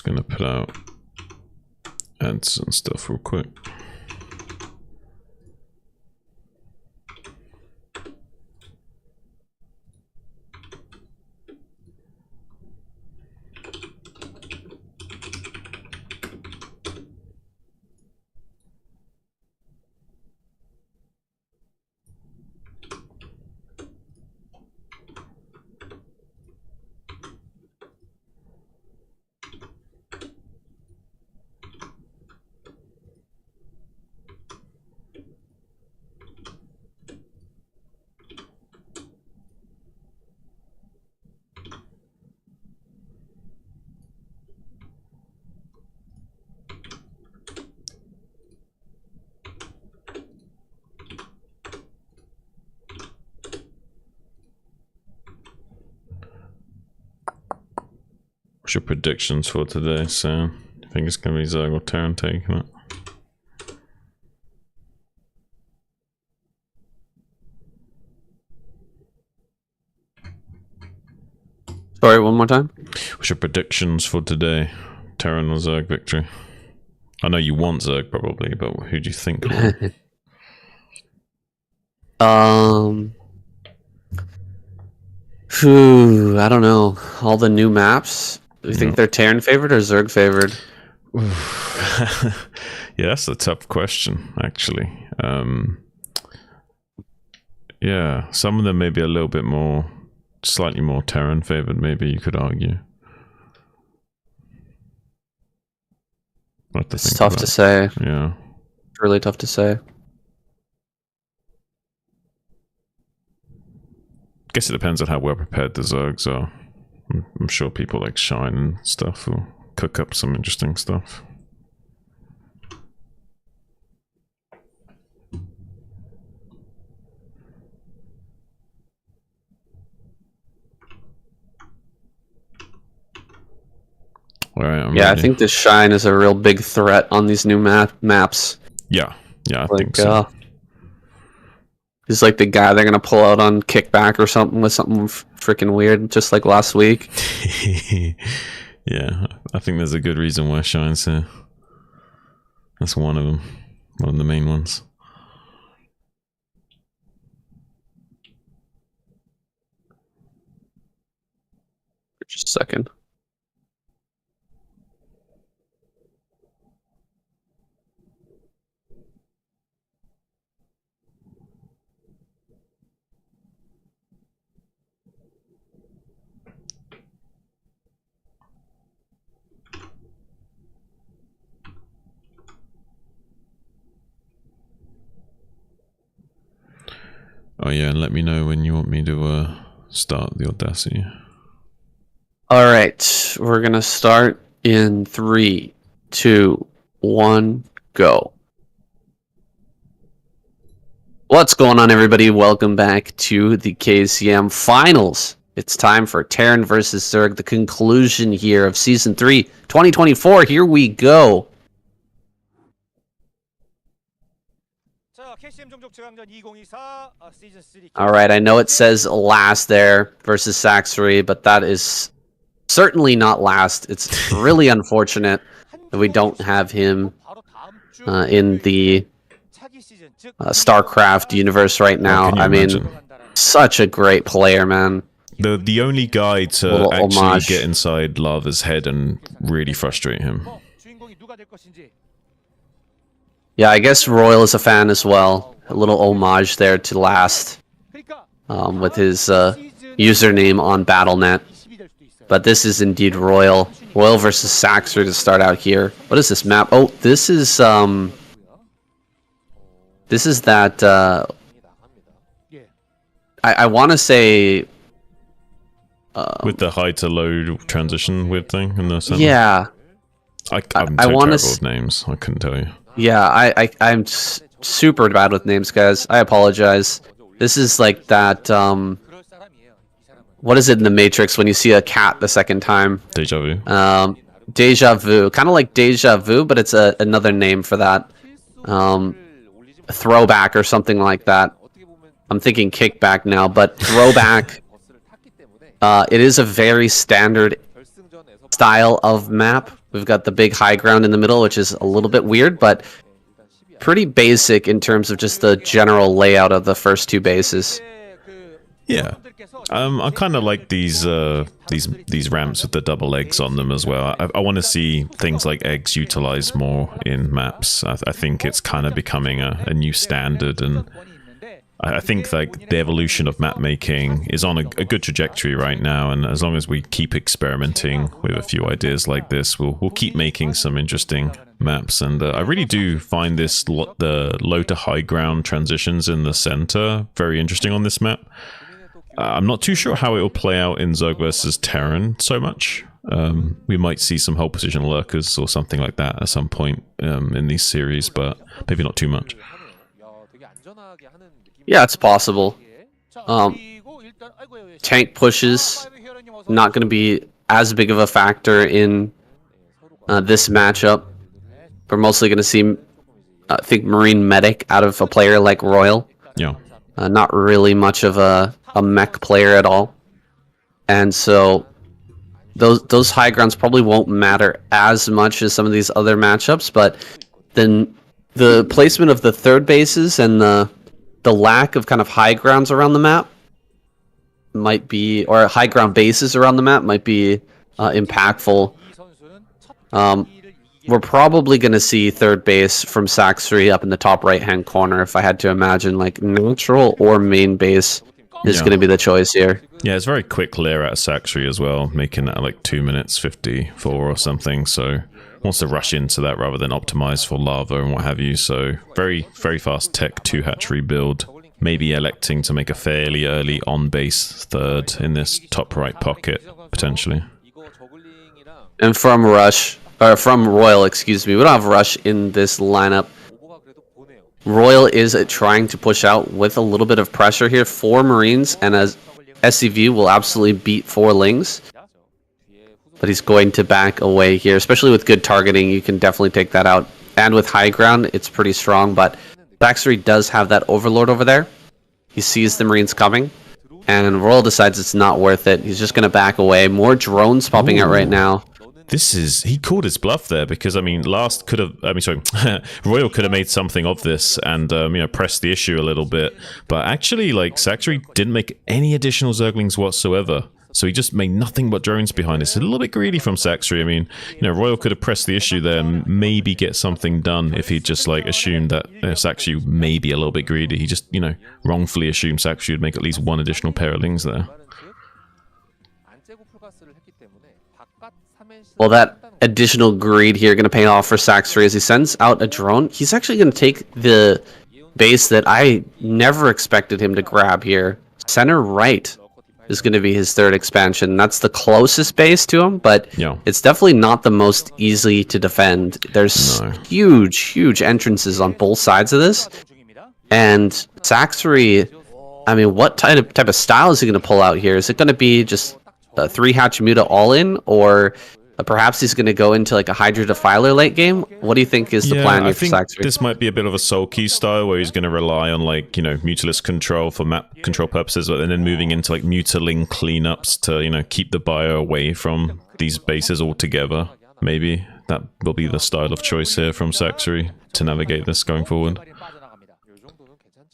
just gonna put out ads and stuff real quick. What's your predictions for today, Sam? You think it's going to be Zerg or Terran taking it? Sorry, one more time? What's your predictions for today? Terran or Zerg victory? I know you want Zerg probably, but who do you think will? I don't know. All the new maps? Do you think they're Terran favored or Zerg favored? Yeah, that's a tough question, actually. Yeah, some of them may be a little bit more, slightly more Terran favored, maybe you could argue. It's tough to say. Yeah. It's really tough to say. Guess it depends on how well prepared the Zergs are. I'm sure people like Shine and stuff will cook up some interesting stuff. All right, I'm ready. I think the Shine is a real big threat on these new maps. Yeah, I think so. He's like the guy they're gonna pull out on kickback or something with something freaking weird, just like last week. Yeah, I think there's a good reason why Shine's here. That's one of them, one of the main ones. Just a second. Oh yeah, and let me know when you want me to start the Audacity. Alright, we're gonna start in 3, 2, 1, go. What's going on, everybody? Welcome back to the KCM Finals. It's time for Terran versus Zerg, the conclusion here of Season 3, 2024. Here we go. Alright, I know it says last there versus Saxory, but that is certainly not last. It's really unfortunate that we don't have him in the Starcraft universe right now. I mean, such a great player, man. The only guy to actually get inside Lava's head and really frustrate him. Yeah, I guess Royal is a fan as well. A little homage there to Last with his username on Battle.net. But this is indeed Royal. Royal versus Saxer to start out here. What is this map? Oh, this is that I want to say with the high to low transition weird thing in the center. Yeah. I'm so terrible with names. I couldn't tell you. Yeah, I'm super bad with names, guys. I apologize. This is like that, what is it in the Matrix when you see a cat the second time? Deja vu. Deja vu. Kind of like Deja vu, but it's another name for that. Throwback or something like that. I'm thinking kickback now, but throwback. It is a very standard style of map. We've got the big high ground in the middle, which is a little bit weird, but pretty basic in terms of just the general layout of the first two bases. Yeah, I kind of like these ramps with the double eggs on them as well. I want to see things like eggs utilized more in maps. I think it's kind of becoming a new standard, and I think like the evolution of map making is on a good trajectory right now. And as long as we keep experimenting with a few ideas like this, we'll keep making some interesting maps. And I really do find the low to high ground transitions in the center very interesting on this map. I'm not too sure how it will play out in Zerg versus Terran so much. We might see some hold position lurkers or something like that at some point in these series, but maybe not too much. Yeah, it's possible. Tank pushes not going to be as big of a factor in this matchup. We're mostly going to see, I think, Marine Medic out of a player like Royal. Yeah. Not really much of a mech player at all. And so those high grounds probably won't matter as much as some of these other matchups, but then the placement of the third bases and the lack of kind of high grounds around the map might be, or high ground bases around the map might be impactful. We're probably going to see third base from Saxry up in the top right-hand corner, if I had to imagine, like neutral or main base is going to be the choice here. Yeah, it's very quick clear out of Saxry as well, making that like 2 minutes 54 or something, so wants to rush into that rather than optimize for lava and what have you, so very, very fast tech 2 hatchery build. Maybe electing to make a fairly early on-base third in this top right pocket, potentially. And from Royal, excuse me, we don't have Rush in this lineup. Royal is trying to push out with a little bit of pressure here. 4 Marines, and as SCV will absolutely beat 4 Lings. But he's going to back away here, especially with good targeting. You can definitely take that out. And with high ground, it's pretty strong, but Saxry does have that Overlord over there. He sees the Marines coming, and Royal decides it's not worth it. He's just going to back away. More drones popping out right now. He called his bluff there, because I mean, Royal could have made something of this and pressed the issue a little bit, but actually, like, Saxry didn't make any additional Zerglings whatsoever, so he just made nothing but drones behind it. It's a little bit greedy from Saxry. I mean, Royal could have pressed the issue there and maybe get something done if he just like assumed that Saxry may be a little bit greedy. He just wrongfully assumed Saxry would make at least 1 additional pair of Lings there. Well, that additional greed here going to pay off for Saxry as he sends out a drone. He's actually going to take the base that I never expected him to grab here. Center right is going to be his third expansion. That's the closest base to him, but it's definitely not the most easy to defend. There's huge entrances on both sides of this. And Saxry, I mean, what type of style is he going to pull out here? Is it going to be just a 3 hatch muta all in, or perhaps he's going to go into like a Hydra Defiler late game? What do you think is the plan here for Saxry? This might be a bit of a Soul Key style where he's going to rely on like, Mutalist control for map control purposes, and then moving into like Mutaling cleanups to, keep the bio away from these bases altogether. Maybe that will be the style of choice here from Saxry to navigate this going forward.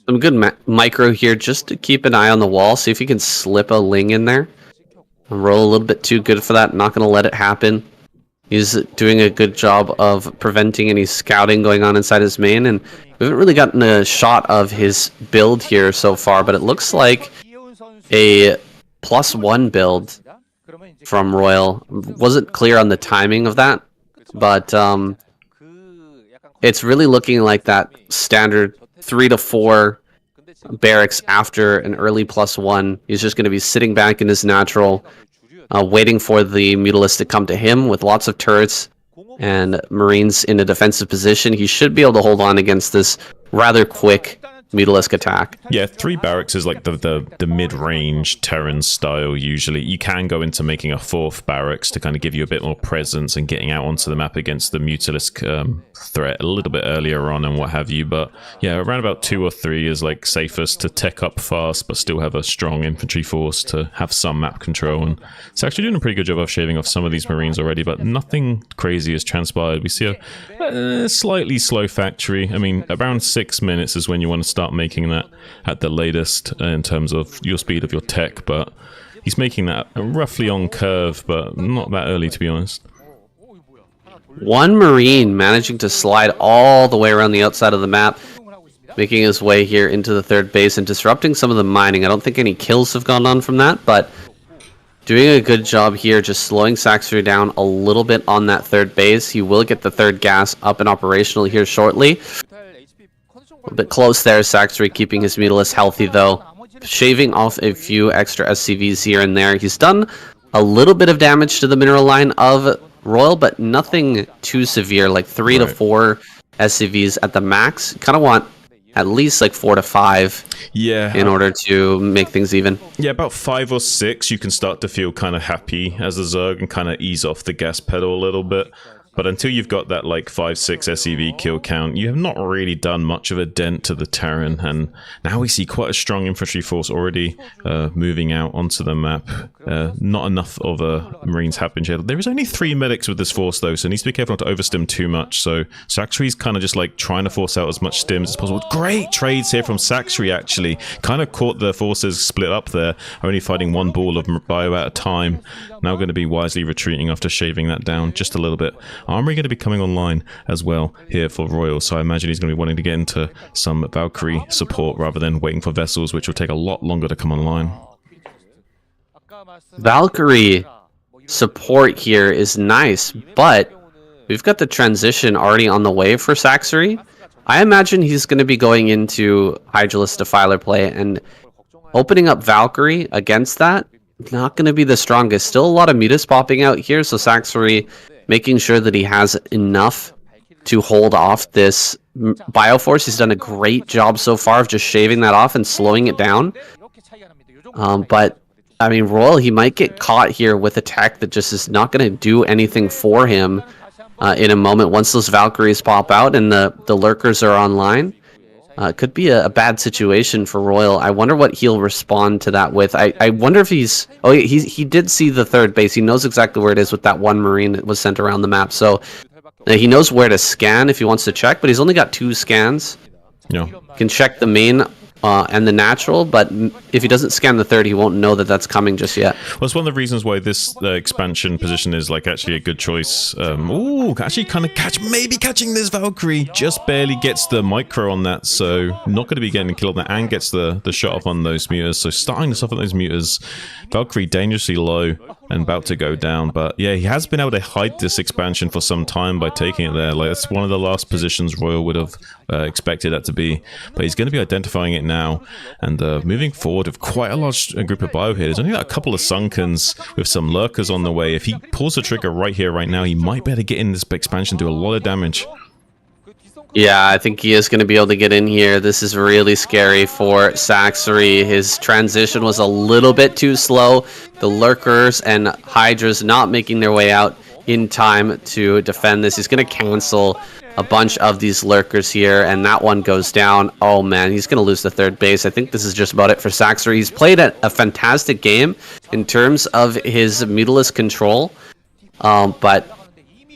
Some good micro here just to keep an eye on the wall, see if he can slip a Ling in there. Roll a little bit too good for that, not going to let it happen. He's doing a good job of preventing any scouting going on inside his main, and we haven't really gotten a shot of his build here so far, but it looks like a +1 build from Royal. Wasn't clear on the timing of that, but it's really looking like that standard 3 to 4 barracks after an early +1. He's just going to be sitting back in his natural, waiting for the Mutalist to come to him with lots of turrets and Marines in a defensive position. He should be able to hold on against this rather quick Mutalisk attack. Yeah, 3 barracks is like the mid-range Terran style usually. You can go into making a 4th barracks to kind of give you a bit more presence and getting out onto the map against the Mutalisk threat a little bit earlier on and what have you. But yeah, around about 2 or 3 is like safest to tech up fast but still have a strong infantry force to have some map control. And it's actually doing a pretty good job of shaving off some of these Marines already, but nothing crazy has transpired. We see a slightly slow factory. I mean, around 6 minutes is when you want to start making that at the latest in terms of your speed of your tech, but he's making that roughly on curve, but not that early to be honest. 1 Marine managing to slide all the way around the outside of the map, making his way here into the 3rd base and disrupting some of the mining. I don't think any kills have gone on from that, but doing a good job here, just slowing Saxony down a little bit on that 3rd base. He will get the 3rd gas up and operational here shortly. A bit close there, Saxony keeping his Mutalisk healthy though. Shaving off a few extra SCVs here and there. He's done a little bit of damage to the mineral line of Royal, but nothing too severe, like 3 to 4 SCVs at the max. Kind of want at least like 4 to 5 in order to make things even. Yeah, about 5 or 6 you can start to feel kind of happy as a Zerg and kind of ease off the gas pedal a little bit. But until you've got that like 5-6 SEV kill count, you have not really done much of a dent to the Terran. And now we see quite a strong infantry force already moving out onto the map. Not enough of Marines have been jailed. There is only 3 medics with this force though, so needs to be careful not to overstim too much. So Saxry's kind of just like trying to force out as much stims as possible. Great trades here from Saxry actually. Kind of caught the forces split up there, only fighting 1 ball of bio at a time. Now going to be wisely retreating after shaving that down just a little bit. Armory going to be coming online as well here for Royal, so I imagine he's going to be wanting to get into some Valkyrie support rather than waiting for vessels, which will take a lot longer to come online. Valkyrie support here is nice, but we've got the transition already on the way for Saxony. I imagine he's going to be going into Hydralisk Defiler play and opening up Valkyrie against that. Not going to be the strongest. Still a lot of mutas popping out here, so Saxony making sure that he has enough to hold off this Bioforce. He's done a great job so far of just shaving that off and slowing it down. But, I mean, Royal, he might get caught here with a tech that just is not going to do anything for him in a moment once those Valkyries pop out and the Lurkers are online. Could be a bad situation for Royal. I wonder what he'll respond to that with. I wonder if he's... Oh, he did see the 3rd base. He knows exactly where it is with that 1 Marine that was sent around the map. So he knows where to scan if he wants to check, but he's only got 2 scans. Yeah. Can check the main and the natural, but if he doesn't scan the 3rd, he won't know that that's coming just yet. Well, it's one of the reasons why this expansion position is like actually a good choice. Ooh, actually kind of maybe catching this Valkyrie, just barely gets the micro on that, so not going to be getting killed on that, and gets the shot off on those mutas. So starting to suffer those mutas. Valkyrie dangerously low and about to go down, but yeah, he has been able to hide this expansion for some time by taking it there. Like, that's one of the last positions Royal would have expected that to be, but he's going to be identifying it now and moving forward with quite a large group of bio here. There's only a couple of Sunkens with some Lurkers on the way. If he pulls the trigger right here, right now, he might be able to get in this expansion, do a lot of damage. Yeah, I think he is going to be able to get in here. This is really scary for Saxony. His transition was a little bit too slow. The Lurkers and Hydras not making their way out in time to defend this. He's going to cancel a bunch of these Lurkers here, and that one goes down. Oh man, he's going to lose the 3rd base. I think this is just about it for Saxony. He's played a fantastic game in terms of his Mutalisk control, but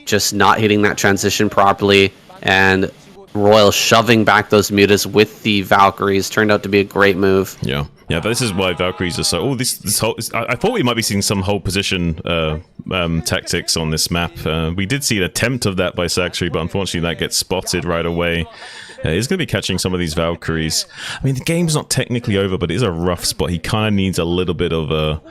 just not hitting that transition properly, and Royal shoving back those mutas with the Valkyries turned out to be a great move. Yeah, this is why Valkyries are so... Oh, this whole... I thought we might be seeing some whole position tactics on this map. We did see an attempt of that by Saxony, but unfortunately that gets spotted right away. He's going to be catching some of these Valkyries. I mean, the game's not technically over, but it is a rough spot. He kind of needs a little bit of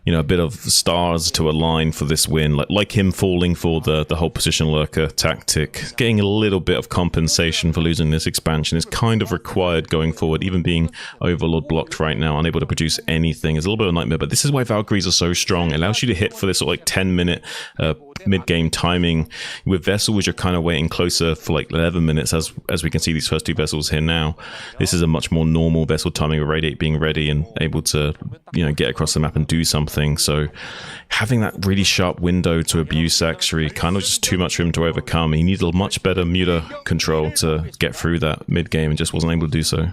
a bit of stars to align for this win, like him falling for the whole position lurker tactic. Getting a little bit of compensation for losing this expansion is kind of required going forward. Even being Overlord blocked right now, unable to produce anything, is a little bit of a nightmare. But this is why Valkyries are so strong. It allows you to hit for this sort of like 10-minute mid-game timing. With Vessels, you're kind of waiting closer for like 11 minutes, as we can see these first two Vessels here now. This is a much more normal Vessel timing with Radiate being ready and able to, get across the map and do something. So having that really sharp window to abuse Saxury, kind of just too much for him to overcome. He needed a much better muter control to get through that mid-game and just wasn't able to do so.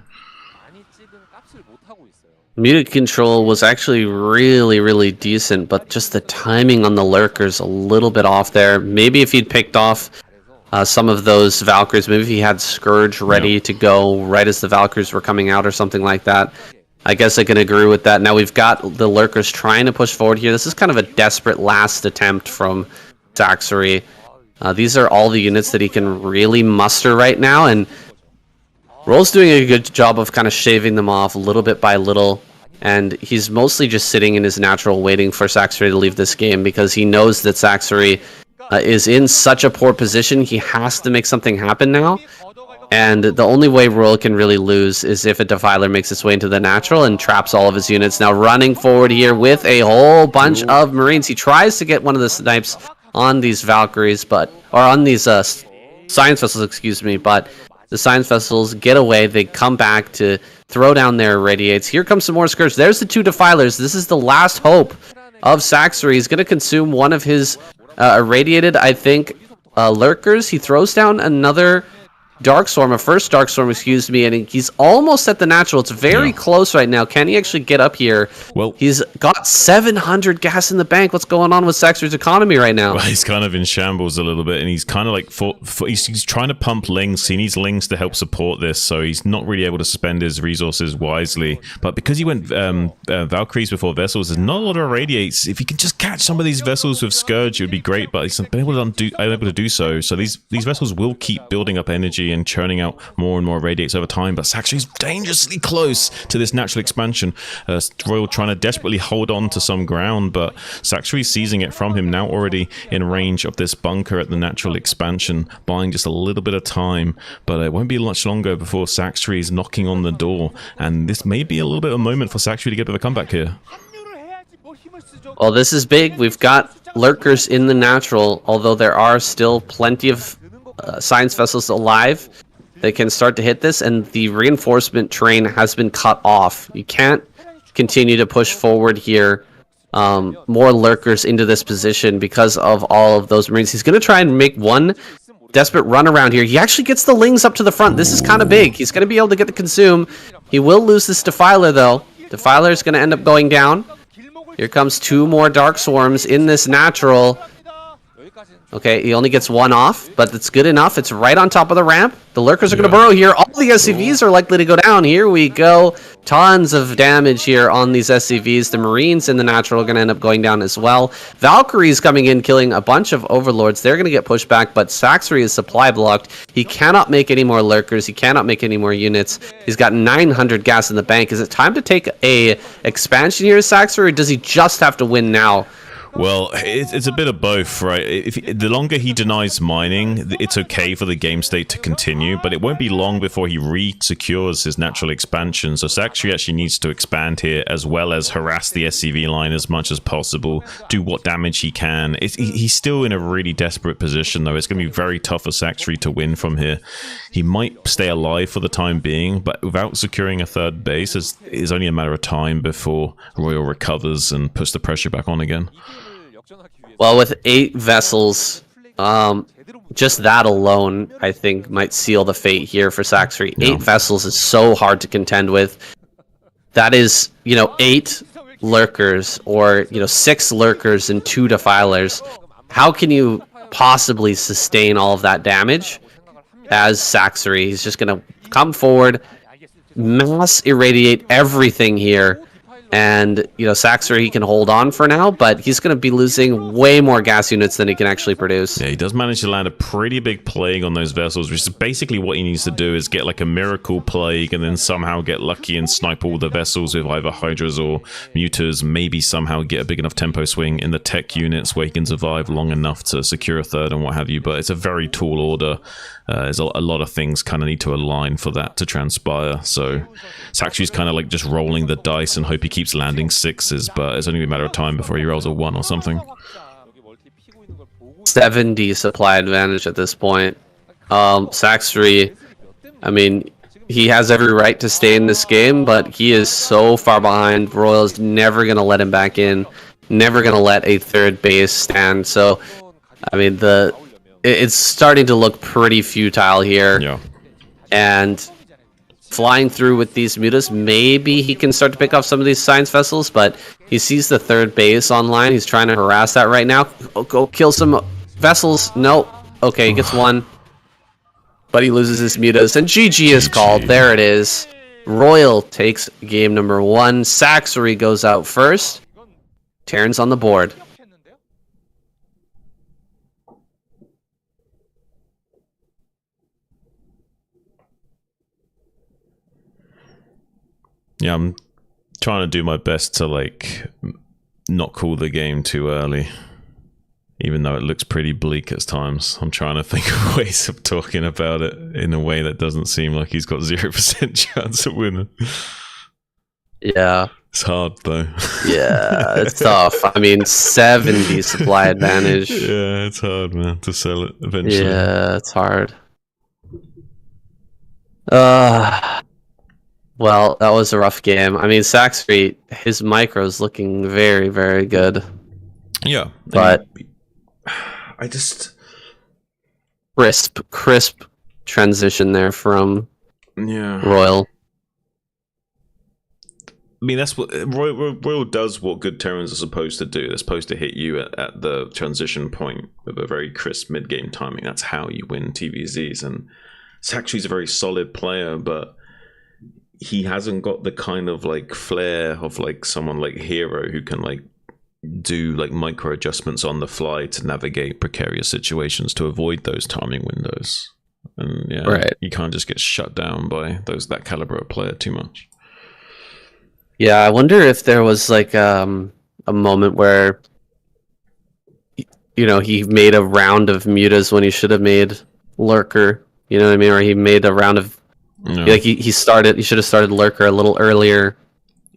Muted control was actually really, really decent, but just the timing on the lurkers a little bit off there. Maybe if he'd picked off some of those Valkyries, maybe if he had Scourge ready to go right as the Valkyries were coming out or something like that. I guess I can agree with that. Now we've got the lurkers trying to push forward here. This is kind of a desperate last attempt from Saxury. These are all the units that he can really muster right now, and Roll's doing a good job of kind of shaving them off little bit by little, and he's mostly just sitting in his natural waiting for Saxury to leave this game because he knows that Saxury is in such a poor position. He has to make something happen now, and the only way Royal can really lose is if a Defiler makes its way into the natural and traps all of his units. Now running forward here with a whole bunch of Marines. He tries to get one of the snipes on these Valkyries, or on these Science Vessels, excuse me, but the Science Vessels get away. They come back to throw down their Irradiates. Here comes some more Scourge. There's the two Defilers. This is the last hope of Saxury. He's going to consume one of his irradiated, I think, lurkers. He throws down another Darkstorm, a first Darkstorm, excuse me, and he's almost at the natural. It's very close right now. Can he actually get up here? Well, he's got 700 gas in the bank. What's going on with Saxury's economy right now? Well, he's kind of in shambles a little bit, and he's kind of like he's trying to pump Lings. He needs Lings to help support this, so he's not really able to spend his resources wisely. But because he went Valkyries before Vessels, there's not a lot of Irradiates. If he can just catch some of these Vessels with Scourge, it would be great, but he's unable to do so. So these Vessels will keep building up energy and churning out more and more Radiates over time, but Saxury's dangerously close to this natural expansion. Royal trying to desperately hold on to some ground, but Saxury's seizing it from him, now already in range of this bunker at the natural expansion, buying just a little bit of time, but it won't be much longer before Saxury is knocking on the door, and this may be a little bit of a moment for Saxury to get a bit of a comeback here. Well, this is big. We've got lurkers in the natural, although there are still plenty of Science Vessels alive. They can start to hit this, and the reinforcement train has been cut off. You can't continue to push forward here. More lurkers into this position because of all of those Marines. He's going to try and make one desperate run around here. He actually gets the Lings up to the front. This is kind of big. He's going to be able to get the consume. He will lose this Defiler, though. Defiler is going to end up going down. Here comes two more Dark Swarms in this natural. Okay, he only gets one off, but it's good enough. It's right on top of the ramp. The lurkers are going to burrow here. All the SCVs are likely to go down. Here we go. Tons of damage here on these SCVs. The Marines in the natural are going to end up going down as well. Valkyries coming in, killing a bunch of Overlords. They're going to get pushed back, but Saxury is supply blocked. He cannot make any more lurkers. He cannot make any more units. He's got 900 gas in the bank. Is it time to take a expansion here, Saxury, or does he just have to win now? Well, it's a bit of both, right? The longer he denies mining, it's okay for the game state to continue, but it won't be long before he re-secures his natural expansion. So Saxury actually needs to expand here, as well as harass the SCV line as much as possible, do what damage he can. He's still in a really desperate position, though. It's going to be very tough for Saxury to win from here. He might stay alive for the time being, but without securing a third base, it's only a matter of time before Royal recovers and puts the pressure back on again. Well, with 8 vessels, just that alone, I think, might seal the fate here for Saxury. 8 vessels is so hard to contend with. That is, 8 lurkers, or, 6 lurkers and 2 defilers. How can you possibly sustain all of that damage as Saxury? He's just going to come forward, mass irradiate everything here. And, Saxor he can hold on for now, but he's going to be losing way more gas units than he can actually produce. Yeah, he does manage to land a pretty big plague on those vessels, which is basically what he needs to do is get like a miracle plague and then somehow get lucky and snipe all the vessels with either Hydras or Mutas, maybe somehow get a big enough tempo swing in the tech units where he can survive long enough to secure a third and what have you, but it's a very tall order. There's a lot of things kind of need to align for that to transpire, so Saxory's kind of like just rolling the dice and hope he keeps landing 6s, but it's only a matter of time before he rolls a 1 or something. 70 supply advantage at this point. Saxory, I mean, he has every right to stay in this game, but he is so far behind. Royal is never going to let him back in, never going to let a third base stand, so, I mean, it's starting to look pretty futile here. Yeah. And flying through with these mutas, maybe he can start to pick off some of these science vessels, but he sees the third base online. He's trying to harass that right now. Go kill some vessels. Nope. Okay, he gets one. But he loses his mutas, and GG is called. There it is. Royal takes game number 1. Saxory goes out first. Terran's on the board. Yeah, I'm trying to do my best to like not call the game too early, even though it looks pretty bleak at times. I'm trying to think of ways of talking about it in a way that doesn't seem like he's got 0% chance of winning. Yeah. It's hard though. Yeah, it's tough. I mean, 70 supply advantage. Yeah, it's hard, man, to sell it eventually. Yeah, it's hard. Well, that was a rough game. I mean, Saxory, his micro's looking very, very good. Yeah. But I just... Crisp transition there from Royal. I mean, that's what Royal does. What good Terrans are supposed to do. They're supposed to hit you at the transition point with a very crisp mid-game timing. That's how you win TVZs. And Saxory's a very solid player, but he hasn't got the kind of like flair of like someone like Hero who can like do like micro adjustments on the fly to navigate precarious situations to avoid those timing windows. And yeah, you can't just get shut down by that caliber of player too much. Yeah, I wonder if there was like a moment where he made a round of mutas when he should have made Lurker. You know what I mean? Or he made a round of like he should have started Lurker a little earlier.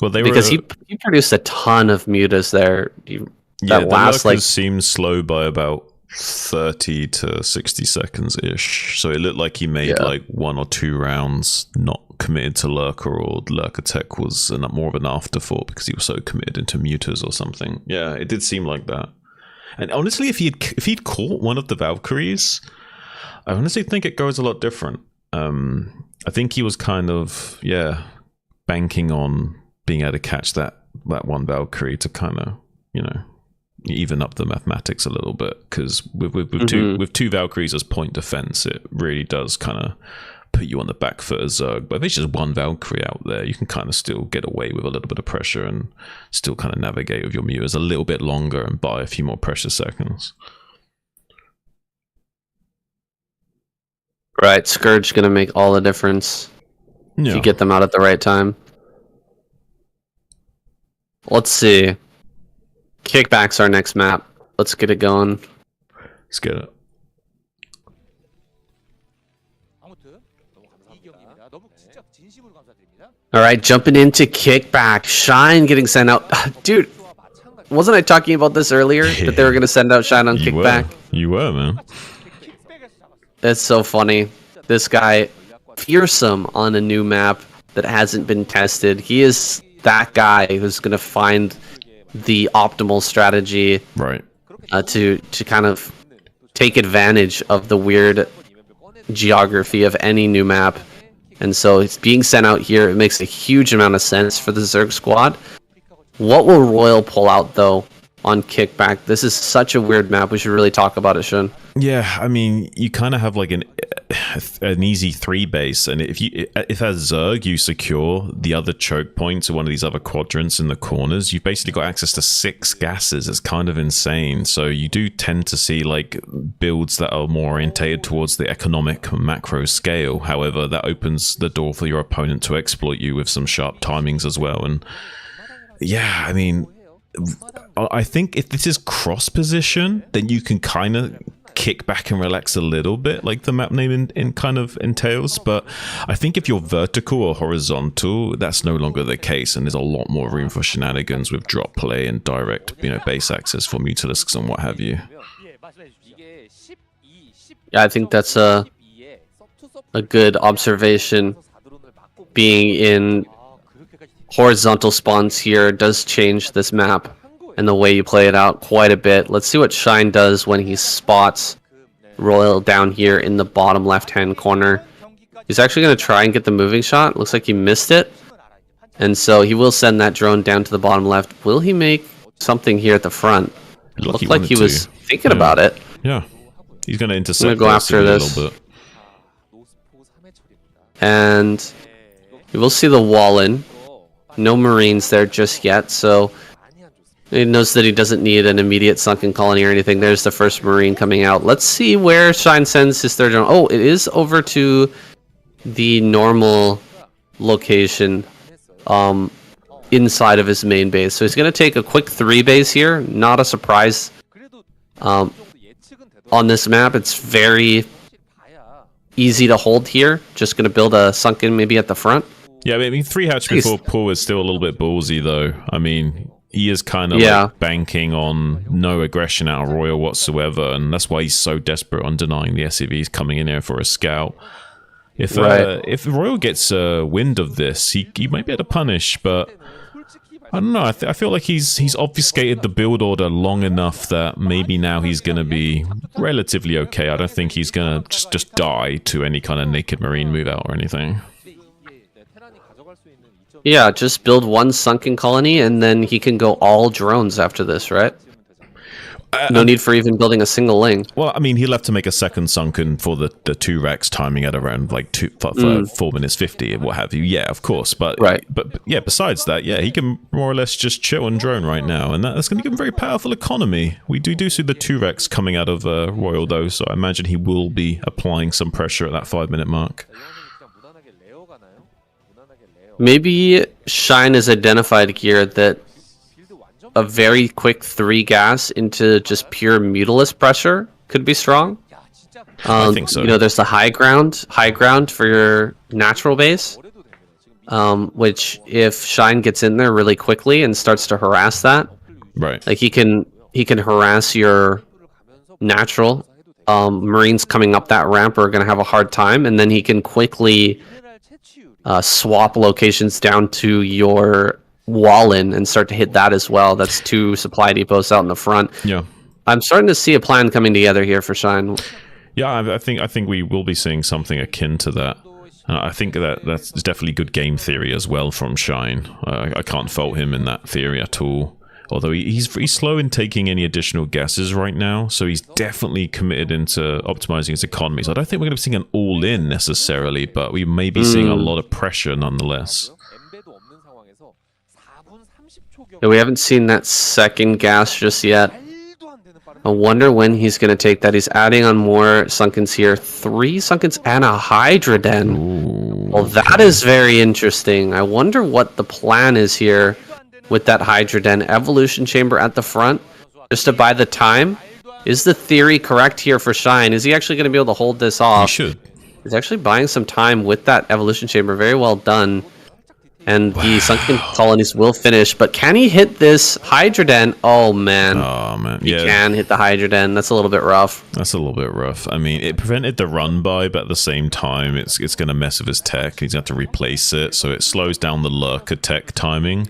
Well, because he produced a ton of mutas there. The Lurkers seemed slow by about 30 to 60 seconds ish. So it looked like he made like 1 or 2 rounds not committed to Lurker, or Lurker tech was more of an afterthought because he was so committed into mutas or something. Yeah, it did seem like that. And honestly, if he'd caught one of the Valkyries, I honestly think it goes a lot different. I think he was kind of banking on being able to catch that one Valkyrie to kind of even up the mathematics a little bit, because with two Valkyries as point defense, it really does kind of put you on the back foot as Zerg. But if it's just one Valkyrie out there, you can kind of still get away with a little bit of pressure and still kind of navigate with your mutas a little bit longer and buy a few more precious seconds. Right, Scourge gonna make all the difference if you get them out at the right time. Let's see. Kickback's our next map. Let's get it going. Let's get it. Alright, jumping into Kickback. Shine getting sent out. Dude, wasn't I talking about this earlier? That they were going to send out Shine on Kickback? You were, man. That's so funny. This guy, fearsome on a new map that hasn't been tested. He is that guy who's going to find the optimal strategy, right? To kind of take advantage of the weird geography of any new map. And so it's being sent out here. It makes a huge amount of sense for the Zerg squad. What will Royal pull out, though, on Kickback? This is such a weird map. We should really talk about it, Shun. Yeah, I mean, you kind of have like an easy 3 base, and if as Zerg you secure the other choke points or one of these other quadrants in the corners, you've basically got access to 6 gases. It's kind of insane. So you do tend to see like builds that are more orientated towards the economic macro scale. However, that opens the door for your opponent to exploit you with some sharp timings as well. And yeah, I mean, I think if this is cross position, then you can kind of kick back and relax a little bit, like the map name in kind of entails. But I think if you're vertical or horizontal, that's no longer the case, and there's a lot more room for shenanigans with drop play and direct, base access for Mutalisks and what have you. Yeah, I think that's a good observation. Being in horizontal spawns here does change this map and the way you play it out quite a bit. Let's see what Shine does when he spots Royal down here in the bottom left-hand corner. He's actually going to try and get the moving shot. Looks like he missed it. And so he will send that drone down to the bottom left. Will he make something here at the front? Looked like he was thinking about it. Yeah. He's going to intercept. I'm going to go after this. A little bit. And you will see the wall in. No Marines there just yet, so he knows that he doesn't need an immediate sunken colony or anything. There's the first Marine coming out. Let's see where Shine sends his third drone. Oh, it is over to the normal location inside of his main base. So he's going to take a quick 3 base here. Not a surprise on this map. It's very easy to hold here. Just going to build a sunken maybe at the front. Yeah, I mean, 3 hatch before pull is still a little bit ballsy, though. I mean, he is kind of like banking on no aggression out of Royal whatsoever, and that's why he's so desperate on denying the SCVs coming in here for a scout. If Royal gets wind of this, he might be able to punish, but I don't know. I feel like he's obfuscated the build order long enough that maybe now he's going to be relatively okay. I don't think he's going to just die to any kind of naked Marine move out or anything. Yeah, just build 1 sunken colony, and then he can go all drones after this, right? No need for even building a single link. Well, I mean, he'll have to make a second sunken for the 2 Rex timing at around like 4 minutes 50 and what have you. Yeah, of course. But yeah, besides that, yeah, he can more or less just chill and drone right now, and that's going to give him a very powerful economy. We do see the 2 Rex coming out of Royal though, so I imagine he will be applying some pressure at that 5-minute mark. Maybe Shine has identified here that a very quick 3 gas into just pure Mutalisk pressure could be strong. I think so. There's the high ground for your natural base, which if Shine gets in there really quickly and starts to harass that, right? Like he can harass your natural. Marines coming up that ramp are going to have a hard time, and then he can quickly swap locations down to your wall in and start to hit that as well. That's 2 supply depots out in the front. Yeah, I'm starting to see a plan coming together here for Shine. Yeah, I think we will be seeing something akin to that. I think that's definitely good game theory as well from Shine. I can't fault him in that theory at all. Although he's slow in taking any additional guesses right now, so he's definitely committed into optimizing his economy. So I don't think we're going to be seeing an all-in necessarily, but we may be seeing a lot of pressure nonetheless. Yeah, we haven't seen that second gas just yet. I wonder when he's going to take that. He's adding on more sunkens here. 3 sunkens and a Hydra Den. Ooh, well, that is very interesting. I wonder what the plan is here with that Hydra Den. Evolution Chamber at the front, just to buy the time. Is the theory correct here for Shine? Is he actually going to be able to hold this off? He should. He's actually buying some time with that Evolution Chamber. Very well done. And the sunken colonies will finish, but can he hit this Hydra Den? Oh man. He can hit the Hydra Den. That's a little bit rough. That's a little bit rough. I mean, it prevented the run by, but at the same time, it's going to mess with his tech. He's going to have to replace it, so it slows down the lurker tech timing.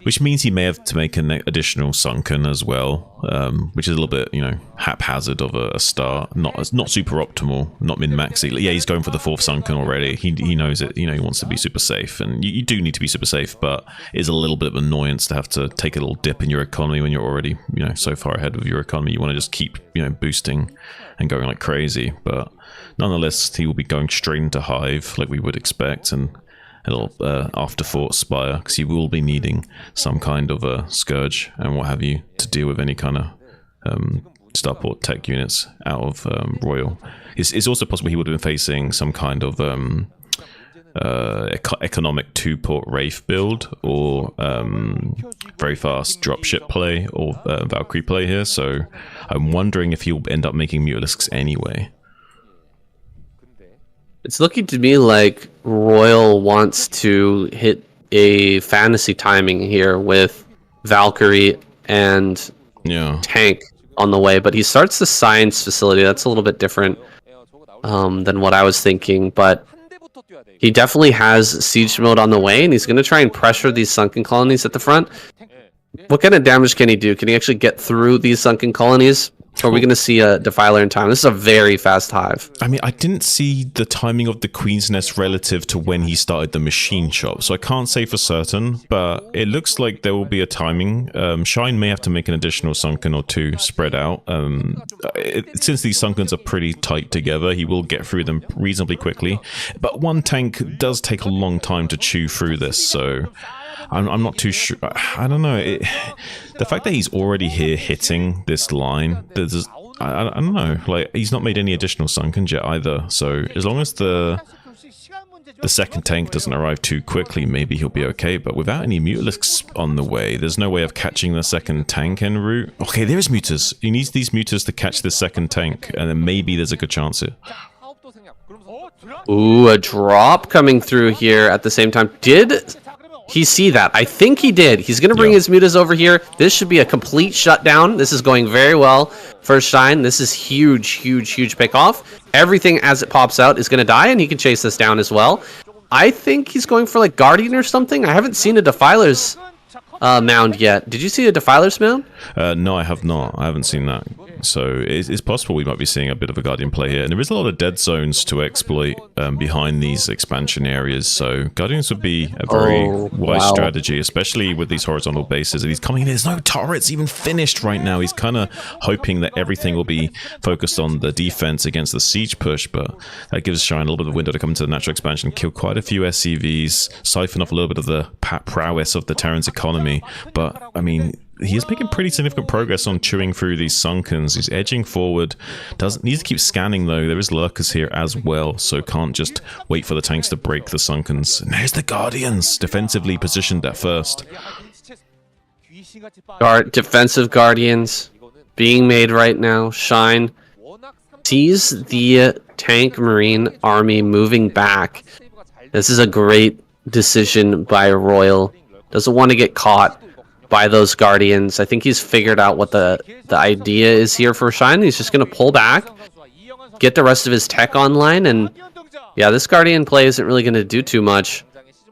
which means he may have to make an additional sunken as well, which is a little bit, you know, haphazard of a start. Not super optimal, not min-maxy. Yeah, he's going for the 4th sunken already. He knows it. You know, he wants to be super safe, and you do need to be super safe, but it's a little bit of annoyance to have to take a little dip in your economy when you're already, you know, so far ahead of your economy. You want to just keep, you know, boosting and going like crazy, but nonetheless, he will be going straight into Hive like we would expect, and a little afterthought Spire, because he will be needing some kind of a Scourge and what have you to deal with any kind of starport tech units out of Royal. It's also possible he would have been facing some kind of economic 2-port Wraith build, or very fast dropship play, or Valkyrie play here, so I'm wondering if he'll end up making Mutalisks anyway. It's looking to me like Royal wants to hit a fantasy timing here with Valkyrie and tank on the way, but he starts the science facility. That's a little bit different than what I was thinking, but he definitely has siege mode on the way, and he's going to try and pressure these sunken colonies at the front. What kind of damage can he do? Can he actually get through these sunken colonies? Or are we going to see a Defiler in time? This is a very fast Hive. I mean, I didn't see the timing of the Queen's Nest relative to when he started the machine shop, so I can't say for certain, but it looks like there will be a timing. Shine may have to make an additional sunken or 2 spread out. Since these sunkens are pretty tight together, he will get through them reasonably quickly, but one tank does take a long time to chew through this, so I'm not too sure. I don't know. The fact that he's already here hitting this line, I don't know. Like, he's not made any additional sunkens yet either. So as long as the second tank doesn't arrive too quickly, maybe he'll be okay. But without any Mutalisks on the way, there's no way of catching the second tank en route. Okay, there's Mutas. He needs these Mutas to catch the second tank, and then maybe there's a good chance here. Ooh, a drop coming through here at the same time. Did he see that? I think he did. He's going to bring his mutas over here. This should be a complete shutdown. This is going very well for Shine. This is huge, huge, huge pick off. Everything as it pops out is going to die, and he can chase this down as well. I think he's going for like Guardian or something. I haven't seen a Defiler's mound yet. Did you see a Defiler's mound? No, I have not. I haven't seen that. So it's possible we might be seeing a bit of a Guardian play here. And there is a lot of dead zones to exploit behind these expansion areas. So Guardians would be a very wise strategy, especially with these horizontal bases. And he's coming in. There's no turrets even finished right now. He's kind of hoping that everything will be focused on the defense against the siege push. But that gives Shine a little bit of a window to come into the natural expansion, kill quite a few SCVs, siphon off a little bit of the prowess of the Terran's economy. But, I mean, he is making pretty significant progress on chewing through these sunkens. He's edging forward. Needs to keep scanning though. There is lurkers here as well, so can't just wait for the tanks to break the sunkens. And there's the Guardians, defensively positioned at first. Defensive Guardians being made right now. Shine sees the tank Marine army moving back. This is a great decision by Royal. Doesn't want to get caught by those Guardians. I think he's figured out what the idea is here for Shine. He's just going to pull back, get the rest of his tech online, and yeah, this Guardian play isn't really going to do too much.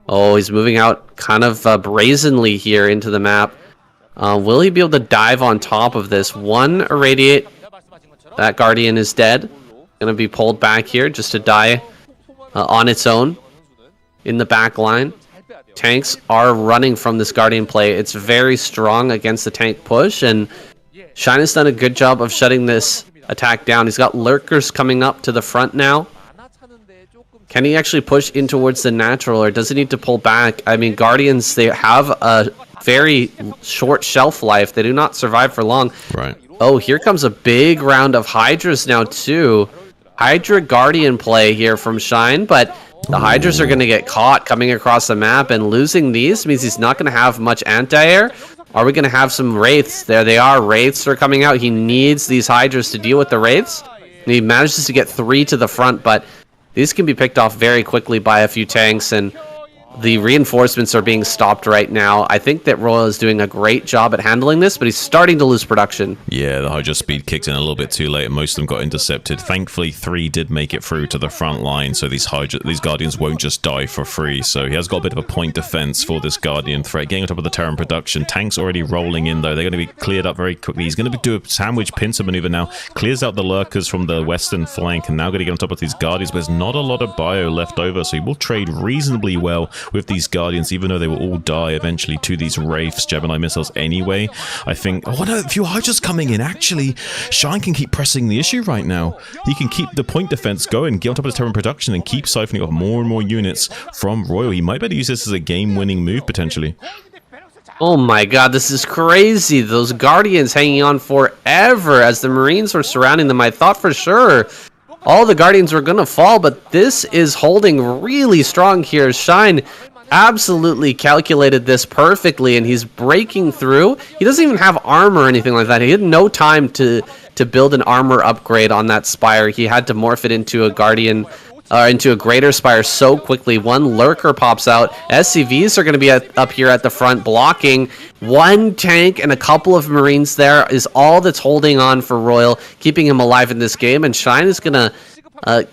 Oh, he's moving out kind of brazenly here into the map. Will he be able to dive on top of this? One Irradiate. That Guardian is dead. Going to be pulled back here just to die on its own in the back line. Tanks are running from this Guardian play. It's very strong against the tank push, and Shine has done a good job of shutting this attack down. He's got lurkers coming up to the front now. Can he actually push in towards the natural, or does he need to pull back? I mean, Guardians, they have a very short shelf life. They do not survive for long. Right. Oh, here comes a big round of Hydras now, too. Hydra Guardian play here from Shine, but the Hydras are going to get caught coming across the map, and losing these means he's not going to have much anti-air. Are we going to have some Wraiths? There they are. Wraiths are coming out. He needs these Hydras to deal with the Wraiths. And he manages to get 3 to the front, but these can be picked off very quickly by a few tanks. And The reinforcements are being stopped right now. I think that Royal is doing a great job at handling this, but he's starting to lose production. Yeah, the Hydra speed kicked in a little bit too late, and most of them got intercepted. Thankfully, 3 did make it through to the front line, so these Guardians won't just die for free. So he has got a bit of a point defense for this Guardian threat. Getting on top of the Terran production. Tanks already rolling in, though. They're going to be cleared up very quickly. He's going to do a sandwich pincer maneuver now. Clears out the lurkers from the western flank, and now going to get on top of these Guardians. But there's not a lot of bio left over, so he will trade reasonably well with these Guardians, even though they will all die eventually to these Wraiths, Gemini missiles anyway. I think, oh no, a few Hydras coming in. Actually, Shine can keep pressing the issue right now. He can keep the point defense going, get on top of the Terran production, and keep siphoning off more and more units from Royal. He might be able to use this as a game-winning move, potentially. Oh my god, this is crazy. Those Guardians hanging on forever as the Marines were surrounding them. I thought for sure all the Guardians were going to fall, but this is holding really strong here. Shine absolutely calculated this perfectly, and he's breaking through. He doesn't even have armor or anything like that. He had no time to build an armor upgrade on that Spire. He had to morph it into a Guardian, into a Greater Spire so quickly. One Lurker pops out. SCVs are going to be up here at the front blocking. One tank and a couple of Marines there is all that's holding on for Royal, keeping him alive in this game, and Shine is going to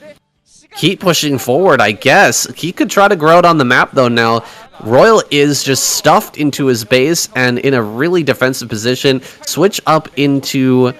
keep pushing forward, I guess. He could try to grow it on the map, though, now. Royal is just stuffed into his base and in a really defensive position. Switch up into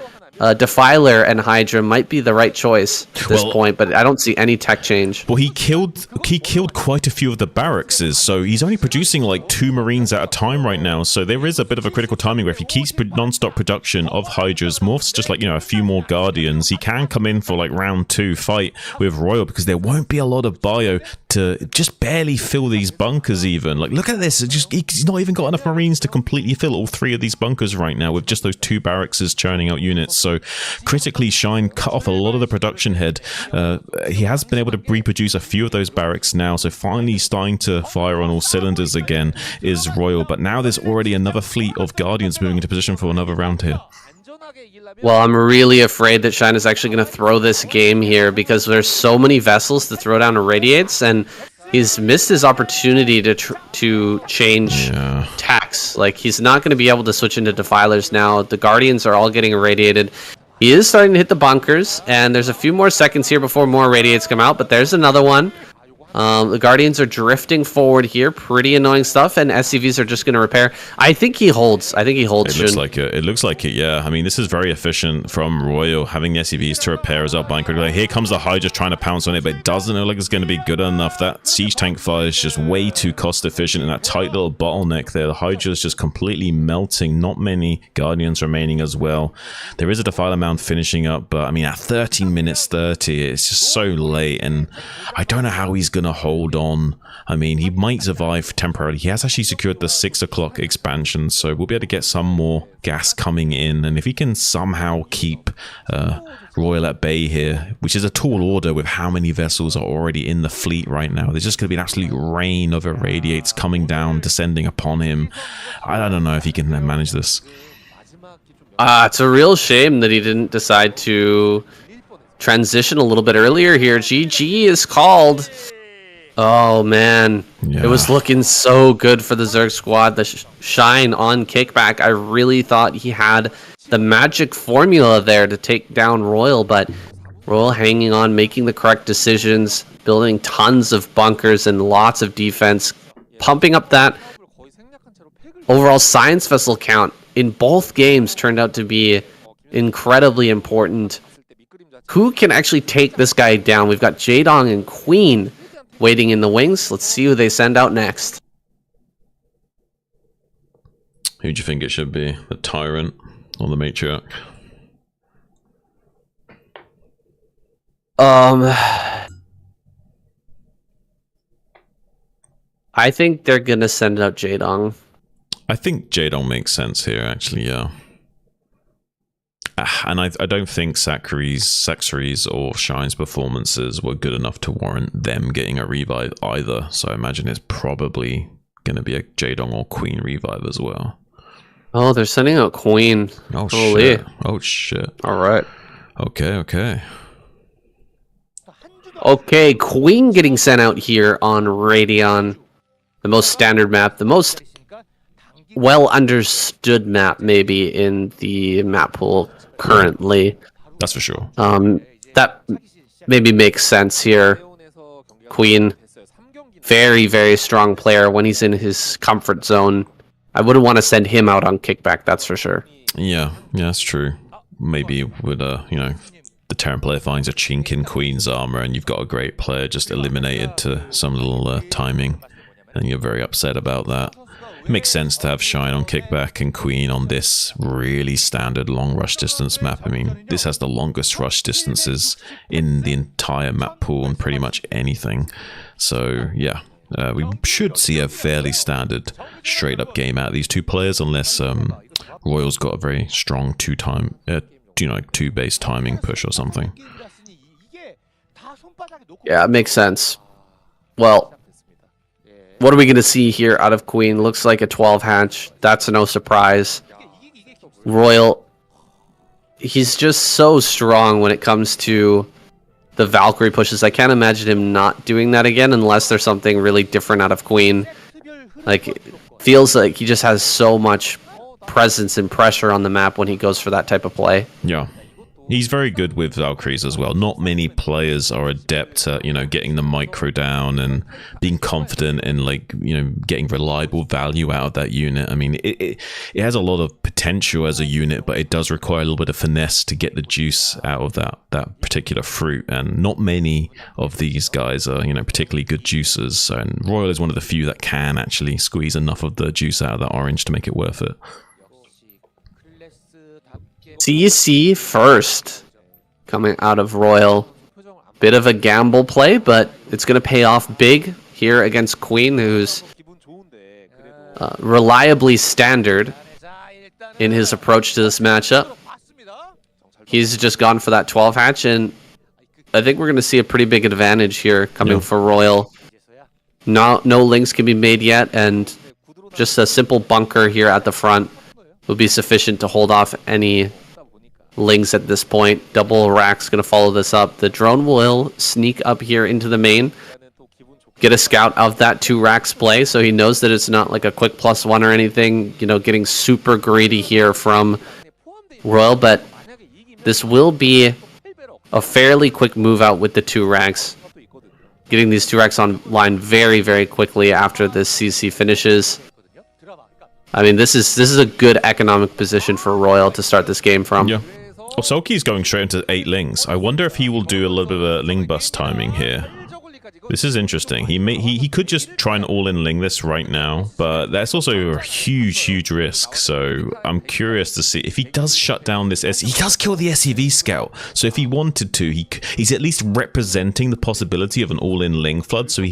Defiler and Hydra might be the right choice at this point, but I don't see any tech change. Well, he killed quite a few of the barracks, so he's only producing like 2 Marines at a time right now. So there is a bit of a critical timing where if he keeps non-stop production of Hydras, morphs just like, you know, a few more Guardians, he can come in for like round 2 fight with Royal, because there won't be a lot of bio to just barely fill these bunkers even. Like, look at this. He's not even got enough Marines to completely fill all 3 of these bunkers right now with just those 2 barracks churning out units. So critically, Shine cut off a lot of the production head. He has been able to reproduce a few of those barracks now, so finally starting to fire on all cylinders again is Royal. But now there's already another fleet of Guardians moving into position for another round here. Well, I'm really afraid that Shine is actually going to throw this game here, because there's so many vessels to throw down Irradiates, and he's missed his opportunity to change tax. Like, he's not going to be able to switch into Defilers now. The Guardians are all getting irradiated. He is starting to hit the bunkers, and there's a few more seconds here before more Irradiates come out, but there's another one. The Guardians are drifting forward here. Pretty annoying stuff, and SCVs are just going to repair. I think he holds. It looks like it. It looks like it, yeah. I mean, this is very efficient from Royal, having the SCVs to repair as outbound. Like, here comes the Hydra trying to pounce on it, but it doesn't look like it's going to be good enough. That siege tank fire is just way too cost efficient, and that tight little bottleneck there. The Hydra is just completely melting. Not many Guardians remaining as well. There is a Defiler Mound finishing up, but I mean, at 13 minutes 30, it's just so late, and I don't know how he's going to hold on. I mean, he might survive temporarily. He has actually secured the 6 o'clock expansion, so we'll be able to get some more gas coming in, and if he can somehow keep Royal at bay here, which is a tall order with how many vessels are already in the fleet right now. There's just going to be an absolute rain of Irradiates coming down, descending upon him. I don't know if he can manage this. It's a real shame that he didn't decide to transition a little bit earlier here. GG is called. Oh man, It was looking so good for the Zerg squad. The Shine on kickback. I really thought he had the magic formula there to take down Royal, but Royal hanging on, making the correct decisions, building tons of bunkers and lots of defense, pumping up that overall science vessel count in both games turned out to be incredibly important. Who can actually take this guy down? We've got Jaedong and Queen waiting in the wings. Let's see who they send out next. Who do you think it should be? The Tyrant or the Matriarch? I think they're gonna send out Jaedong. I think Jaedong makes sense here, actually, yeah. And I don't think Saxary's or Shine's performances were good enough to warrant them getting a revive either. So I imagine it's probably going to be a Jaedong or Queen revive as well. Oh, they're sending out Queen. Oh, shit. Oh, shit. All right. Okay. Okay, Queen getting sent out here on Radeon. the most standard map, the most well understood map maybe in the map pool currently. That's for sure. That maybe makes sense here. Queen, very, very strong player when he's in his comfort zone. I wouldn't want to send him out on kickback, that's for sure. Yeah, that's true. Maybe with the Terran player finds a chink in Queen's armor and you've got a great player just eliminated to some little timing, and you're very upset about that. It makes sense to have Shine on kickback and Queen on this really standard long rush distance map. I mean, this has the longest rush distances in the entire map pool and pretty much anything. So yeah, we should see a fairly standard straight up game out of these two players, unless Royal's got a very strong two base timing push or something. Yeah, it makes sense. Well, what are we going to see here out of Queen? Looks like a 12 hatch. That's no surprise. Royal, he's just so strong when it comes to the Valkyrie pushes. I can't imagine him not doing that again unless there's something really different out of Queen. Like, it feels like he just has so much presence and pressure on the map when he goes for that type of play. Yeah. He's very good with Valkyries as well. Not many players are adept at, getting the micro down and being confident in, getting reliable value out of that unit. I mean, it has a lot of potential as a unit, but it does require a little bit of finesse to get the juice out of that particular fruit. And not many of these guys are, particularly good juicers. And Royal is one of the few that can actually squeeze enough of the juice out of that orange to make it worth it. CC first coming out of Royal. Bit of a gamble play, but it's going to pay off big here against Queen, who's reliably standard in his approach to this matchup. He's just gone for that 12 hatch, and I think we're going to see a pretty big advantage here coming for Royal. No links can be made yet, and just a simple bunker here at the front will be sufficient to hold off any Lings at this point. Double Rack's going to follow this up. The drone will sneak up here into the main. Get a scout of that 2 Racks play, so he knows that it's not like a quick +1 or anything, getting super greedy here from Royal, but this will be a fairly quick move out with the 2 Racks. Getting these 2 Racks online very, very quickly after this CC finishes. I mean, this is a good economic position for Royal to start this game from. Yeah. Osoki's going straight into 8 Lings. I wonder if he will do a little bit of a Ling bust timing here. This is interesting. He could just try and all-in Ling this right now, but that's also a huge risk. So I'm curious to see if he does shut down this he does kill the SEV scout. So if he wanted to, he's at least representing the possibility of an all-in Ling flood. So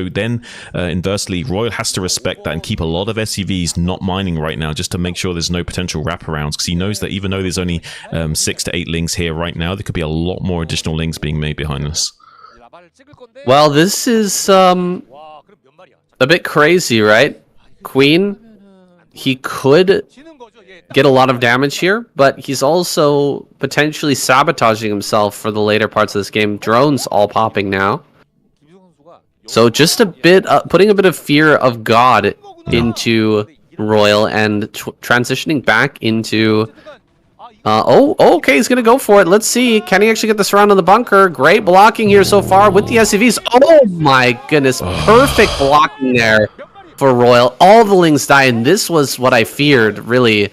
then inversely, Royal has to respect that and keep a lot of SEVs not mining right now, just to make sure there's no potential wraparounds, because he knows that even though there's only 6 to 8 Lings here right now, there could be a lot more additional Lings being made behind us. Well, this is a bit crazy, right? Queen, he could get a lot of damage here, but he's also potentially sabotaging himself for the later parts of this game. Drones all popping now. So just a bit, putting a bit of fear of God into Royal and transitioning back into... okay, he's gonna go for it. Let's see. Can he actually get this round on the bunker? Great blocking here so far with the SCVs. Oh my goodness. Perfect blocking there for Royal. All the Lings die, and this was what I feared, really.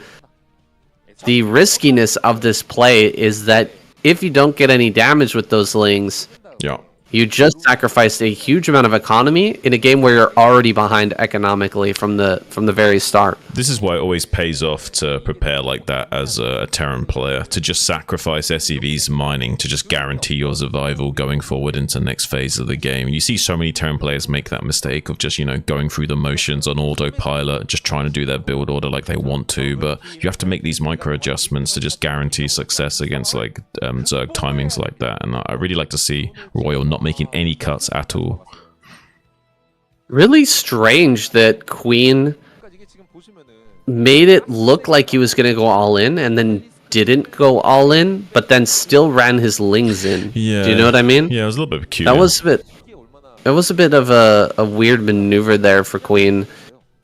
The riskiness of this play is that if you don't get any damage with those Lings, you just sacrificed a huge amount of economy in a game where you're already behind economically from the very start. This is why it always pays off to prepare like that as a Terran player, to just sacrifice SEVs mining to just guarantee your survival going forward into the next phase of the game. You see so many Terran players make that mistake of just, going through the motions on autopilot, just trying to do their build order like they want to, but you have to make these micro adjustments to just guarantee success against Zerg timings like that. And I really like to see Royal not making any cuts at all. Really strange that Queen made it look like he was going to go all in and then didn't go all in, but then still ran his Lings in. Yeah. Do you know what I mean? Yeah, it was a little bit peculiar. That was a bit... it was a bit of a weird maneuver there for Queen.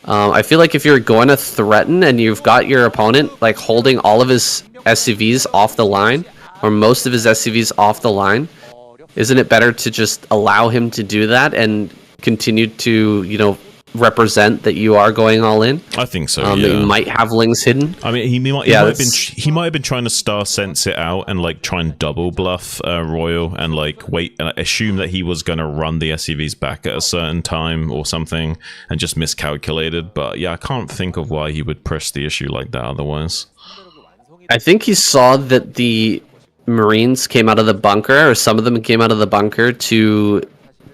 I feel like if you're going to threaten and you've got your opponent like holding all of his SCVs off the line, or most of his SCVs off the line, isn't it better to just allow him to do that and continue to, you know, represent that you are going all in? I think so. That you might have lings hidden. I mean, he might have been trying to star sense it out and like try and double bluff Royal and like wait and assume that he was going to run the SCVs back at a certain time or something and just miscalculated. But yeah, I can't think of why he would press the issue like that otherwise. I think he saw that the Marines came out of the bunker, or some of them came out of the bunker to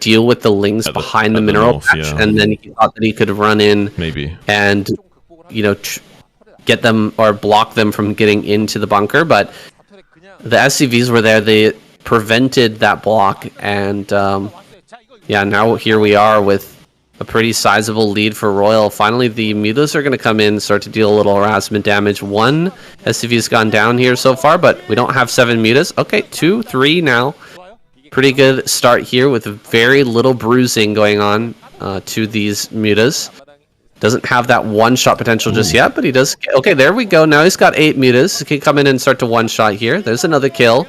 deal with the lings behind the mineral patch, and then he thought that he could run in maybe and, you know, get them or block them from getting into the bunker. But the SCVs were there; they prevented that block, and yeah, now here we are with a pretty sizable lead for Royal. Finally, the mutas are going to come in and start to deal a little harassment damage. One SCV has gone down here so far, but we don't have 7 mutas. Okay, 2, 3 now. Pretty good start here with very little bruising going on to these mutas. Doesn't have that one-shot potential just yet, but he does. Okay, there we go. Now he's got 8 mutas. He can come in and start to one-shot here. There's another kill.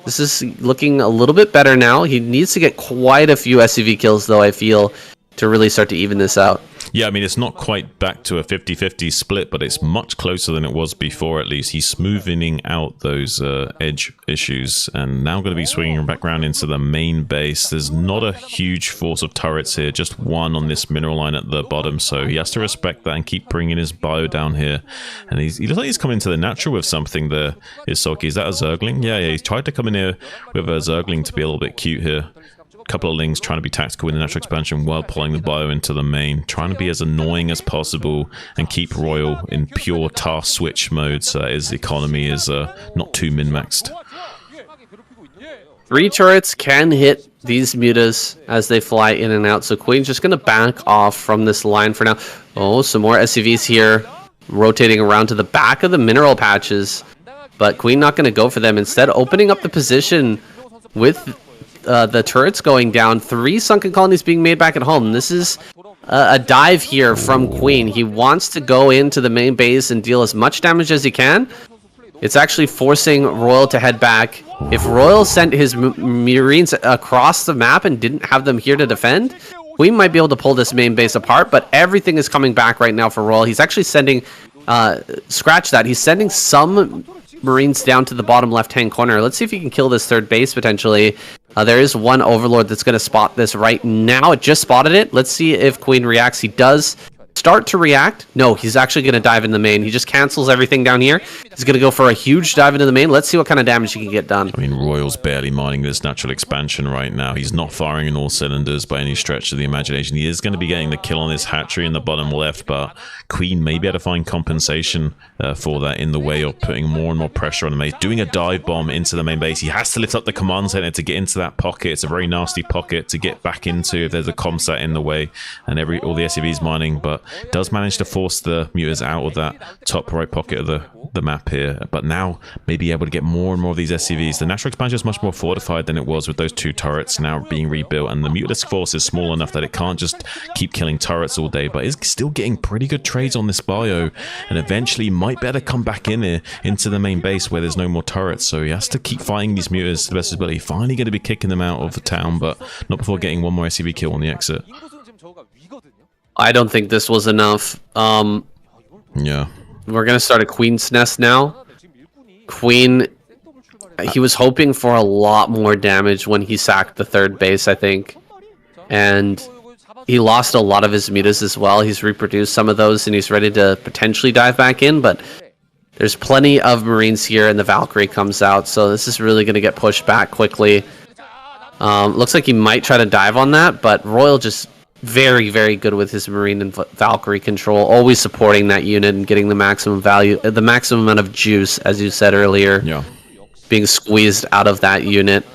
This is looking a little bit better now. He needs to get quite a few SCV kills, though, I feel, to really start to even this out. Yeah, I mean, it's not quite back to a 50-50 split, but it's much closer than it was before, at least. He's smoothing out those edge issues, and now going to be swinging back around into the main base. There's not a huge force of turrets here, just one on this mineral line at the bottom, so he has to respect that and keep bringing his bio down here. And he looks like he's coming to the natural with something there. Is Soki, is that a Zergling? Yeah, he's tried to come in here with a Zergling to be a little bit cute here. Couple of lings trying to be tactical in the natural expansion while pulling the bio into the main, trying to be as annoying as possible and keep Royal in pure task switch mode so that his economy is not too min-maxed. 3 turrets can hit these mutas as they fly in and out, so Queen's just going to back off from this line for now. Oh, some more SCVs here rotating around to the back of the mineral patches, but Queen not going to go for them, instead opening up the position with the turrets going down. 3 sunken colonies being made back at home. This is a dive here from Queen. He wants to go into the main base and deal as much damage as he can. It's actually forcing Royal to head back. If Royal sent his Marines across the map and didn't have them here to defend, Queen might be able to pull this main base apart, but everything is coming back right now for Royal. He's actually sending, scratch that, he's sending some Marines down to the bottom left-hand corner. Let's see if he can kill this 3rd base, potentially. There is one Overlord that's going to spot this right now. It just spotted it. Let's see if Queen reacts. He does start to react. No, he's actually going to dive in the main. He just cancels everything down here. He's going to go for a huge dive into the main. Let's see what kind of damage he can get done. I mean, Royal's barely mining this natural expansion right now. He's not firing in all cylinders by any stretch of the imagination. He is going to be getting the kill on this hatchery in the bottom left, but Queen may be able to find compensation for that in the way of putting more and more pressure on the base. Doing a dive bomb into the main base. He has to lift up the command center to get into that pocket. It's a very nasty pocket to get back into if there's a comsat in the way and all the SCVs mining, but does manage to force the mutas out of that top right pocket of the map here. But now may be able to get more and more of these SCVs. The natural expansion is much more fortified than it was with those 2 turrets now being rebuilt, and the mutas force is small enough that it can't just keep killing turrets all day, but is still getting pretty good trades on this bio, and eventually might better come back in here into the main base where there's no more turrets. So he has to keep fighting these mutas to the best of his ability. Finally going to be kicking them out of the town, but not before getting one more SCV kill on the exit. I don't think this was enough. Yeah. We're going to start a Queen's Nest now. Queen, he was hoping for a lot more damage when he sacked the 3rd base, I think. And he lost a lot of his mutas as well. He's reproduced some of those, and he's ready to potentially dive back in, but there's plenty of Marines here, and the Valkyrie comes out, so this is really going to get pushed back quickly. Looks like he might try to dive on that, but Royal just very, very good with his Marine and Valkyrie control, always supporting that unit and getting the maximum value, the maximum amount of juice, as you said earlier, being squeezed out of that unit.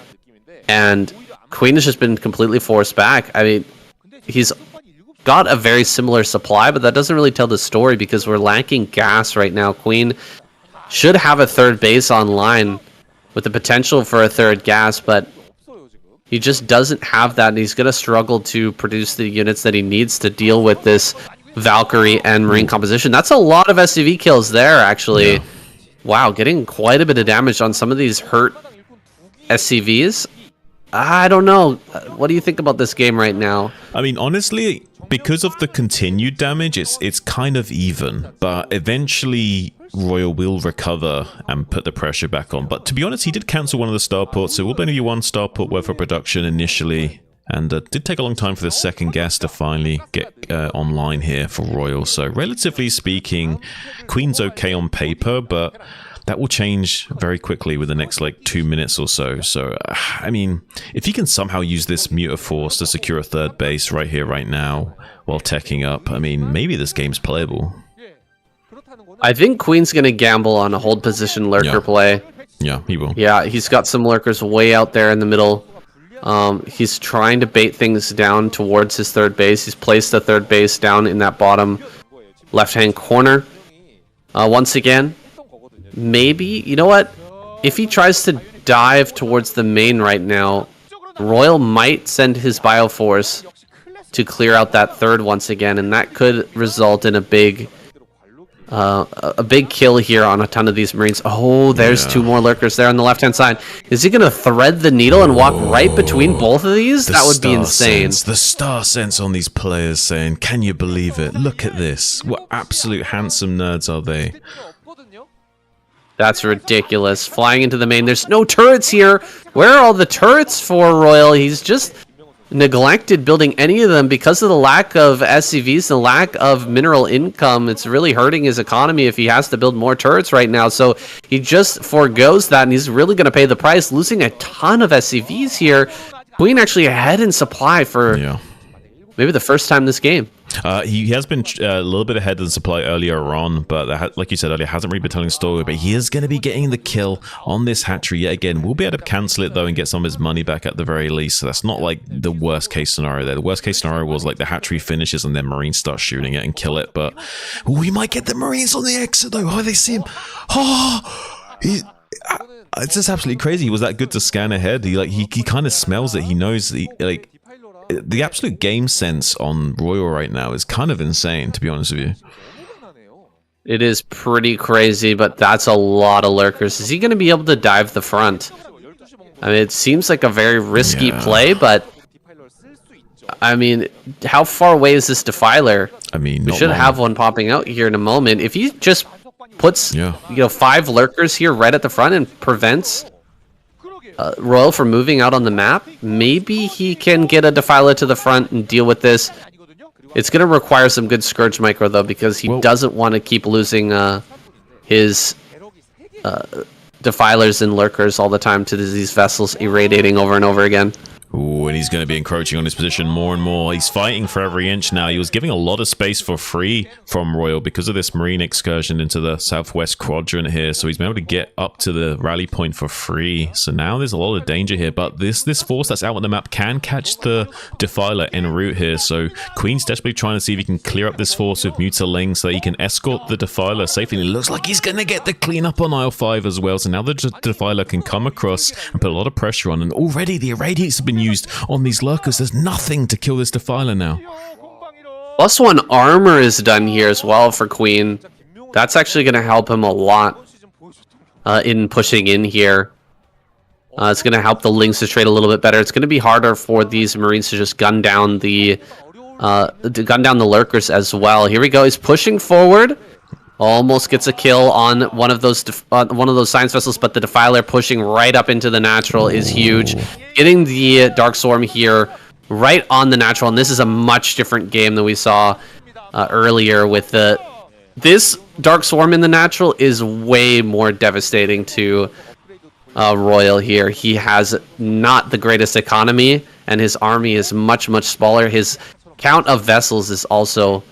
And Queen has just been completely forced back. I mean, he's got a very similar supply, but that doesn't really tell the story because we're lacking gas right now. Queen should have a 3rd base online with the potential for a 3rd gas, but He just doesn't have that, and he's going to struggle to produce the units that he needs to deal with this Valkyrie and Marine composition. That's a lot of SCV kills there, actually. Yeah. Wow, getting quite a bit of damage on some of these hurt SCVs. I don't know. What do you think about this game right now? I mean, honestly, because of the continued damage, it's kind of even. But eventually, Royal will recover and put the pressure back on. But to be honest, he did cancel one of the starports, so we'll only be one starport worth of production initially. And did take a long time for the second gas to finally get online here for Royal. So relatively speaking, Queen's okay on paper, but that will change very quickly with the next like 2 minutes or so. So, I mean, if he can somehow use this Muta Force to secure a third base right here, right now, while teching up, I mean, maybe this game's playable. I think Queen's going to gamble on a hold position lurker play. Yeah, he will. Yeah, he's got some lurkers way out there in the middle. He's trying to bait things down towards his third base. He's placed the third base down in that bottom left-hand corner. Once again, maybe, you know what? If he tries to dive towards the main right now, Royal might send his Bioforce to clear out that third once again, and that could result in a big kill here on a ton of these Marines. Oh, there's two more lurkers there on the left-hand side. Is he going to thread the needle and walk right between both of these? That would be insane. The star sense on these players saying, can you believe it? Look at this. What absolute handsome nerds are they? That's ridiculous. Flying into the main. There's no turrets here. Where are all the turrets for Royal? He's just neglected building any of them because of the lack of SCVs, the lack of mineral income. It's really hurting his economy if he has to build more turrets right now. So he just forgoes that, and he's really going to pay the price, losing a ton of SCVs here. Queen actually ahead in supply for maybe the first time this game. He has been a little bit ahead in supply earlier on, but like you said earlier, hasn't really been telling the story. But he is going to be getting the kill on this hatchery yet again. We'll be able to cancel it though and get some of his money back at the very least. So that's not like the worst case scenario there. The worst case scenario was like the hatchery finishes and then Marines start shooting it and kill it. But we might get the Marines on the exit though. Oh, they see him. Oh, it's just absolutely crazy. He was that good to scan ahead. He kind of smells it. He knows the absolute game sense on Royal right now is kind of insane, to be honest with you. It is pretty crazy, but that's a lot of lurkers. Is he going to be able to dive the front? I mean, it seems like a very risky play, but I mean, how far away is this Defiler? I mean, we should have one popping out here in a moment. If he just puts 5 lurkers here right at the front and prevents Royal from moving out on the map, maybe he can get a Defiler to the front and deal with this. It's going to require some good Scourge micro, though, because he doesn't want to keep losing his Defilers and Lurkers all the time to these vessels irradiating over and over again. Ooh, and he's going to be encroaching on his position more and more. He's fighting for every inch now. He was giving a lot of space for free from Royal because of this Marine excursion into the southwest quadrant here. So he's been able to get up to the rally point for free. So now there's a lot of danger here. But this force that's out on the map can catch the Defiler en route here. So Queen's desperately trying to see if he can clear up this force with Mutaling so that he can escort the Defiler safely. And it looks like he's going to get the cleanup on Isle 5 as well. So now the Defiler can come across and put a lot of pressure on. And already the irradiates have been used on these lurkers. There's nothing to kill this Defiler now. +1 armor is done here as well for Queen. That's actually going to help him a lot in pushing in here. It's going to help the Lynx to trade a little bit better. It's going to be harder for these Marines to just gun down the lurkers as well. Here we go. He's pushing forward. Almost gets a kill on one of those science vessels, but the Defiler pushing right up into the natural is huge. Getting the Dark Swarm here right on the natural, and this is a much different game than we saw earlier with this Dark Swarm in the natural is way more devastating to Royal here. He has not the greatest economy, and his army is much, much smaller. His count of vessels is also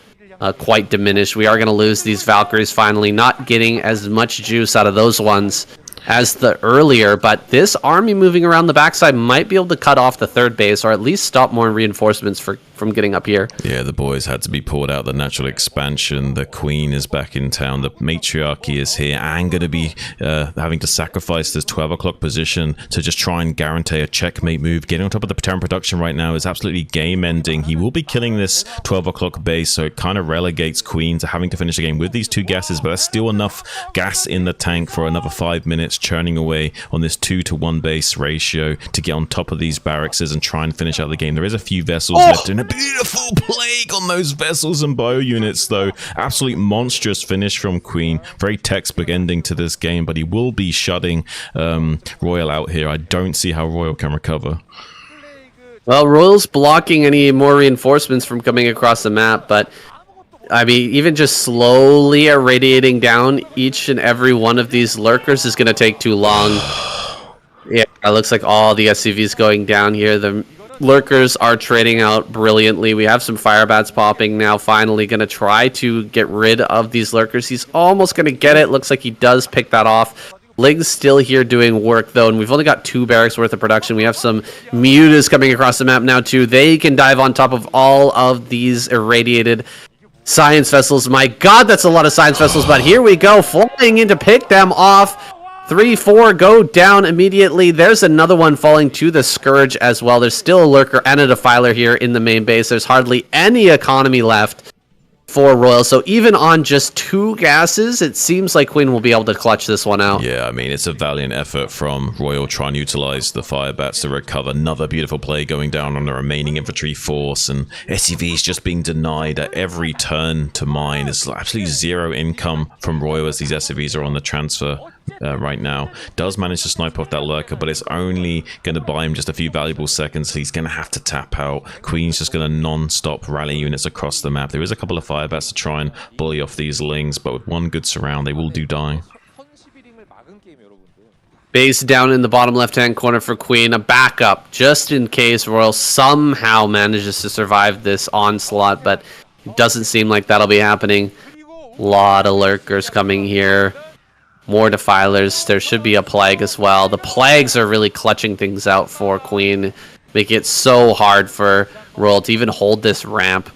quite diminished. We are going to lose these Valkyries finally, not getting as much juice out of those ones as the earlier, but this army moving around the backside might be able to cut off the third base or at least stop more reinforcements from getting up here. Yeah, the boys had to be pulled out. The natural expansion. The queen is back in town. The matriarchy is here and going to be having to sacrifice this 12 o'clock position to just try and guarantee a checkmate move. Getting on top of the Terran production right now is absolutely game ending. He will be killing this 12 o'clock base, so it kind of relegates queen to having to finish the game with these 2 gases, but there's still enough gas in the tank for another 5 minutes, churning away on this 2-to-1 base ratio to get on top of these barracks and try and finish out the game. There is a few vessels left in a beautiful plague on those vessels and bio units, though. Absolute monstrous finish from Queen. Very textbook ending to this game, but he will be shutting Royal out here. I don't see how Royal can recover. Well, Royal's blocking any more reinforcements from coming across the map, but I mean, even just slowly irradiating down each and every one of these lurkers is going to take too long. Yeah, it looks like all the SCVs going down here. The lurkers are trading out brilliantly. We have some firebats popping now, finally going to try to get rid of these lurkers. He's almost going to get it. Looks like he does pick that off. Lig's still here doing work, though, and we've only got 2 barracks worth of production. We have some mutas coming across the map now, too. They can dive on top of all of these irradiated science vessels. My god, that's a lot of science vessels, but here we go, flying in to pick them off. 3-4 go down immediately. There's another one falling to the Scourge as well. There's still a lurker and a defiler here in the main base. There's hardly any economy left for Royal, so even on just 2 gases, it seems like Queen will be able to clutch this one out. Yeah, I mean, it's a valiant effort from Royal trying to utilize the firebats to recover. Another beautiful play going down on the remaining infantry force, and SCVs just being denied at every turn to mine. There's absolutely 0 income from Royal as these SCVs are on the transfer right now. Does manage to snipe off that lurker, but it's only going to buy him just a few valuable seconds. He's going to have to tap out. Queen's just going to non-stop rally units across the map. There is a couple of firebats to try and bully off these lings, but with one good surround, they will do die. Base down in the bottom left-hand corner for Queen. A backup, just in case Royal somehow manages to survive this onslaught, but it doesn't seem like that'll be happening. A lot of lurkers coming here. More defilers. There should be a plague as well. The plagues are really clutching things out for Queen, making it so hard for Royal to even hold this ramp.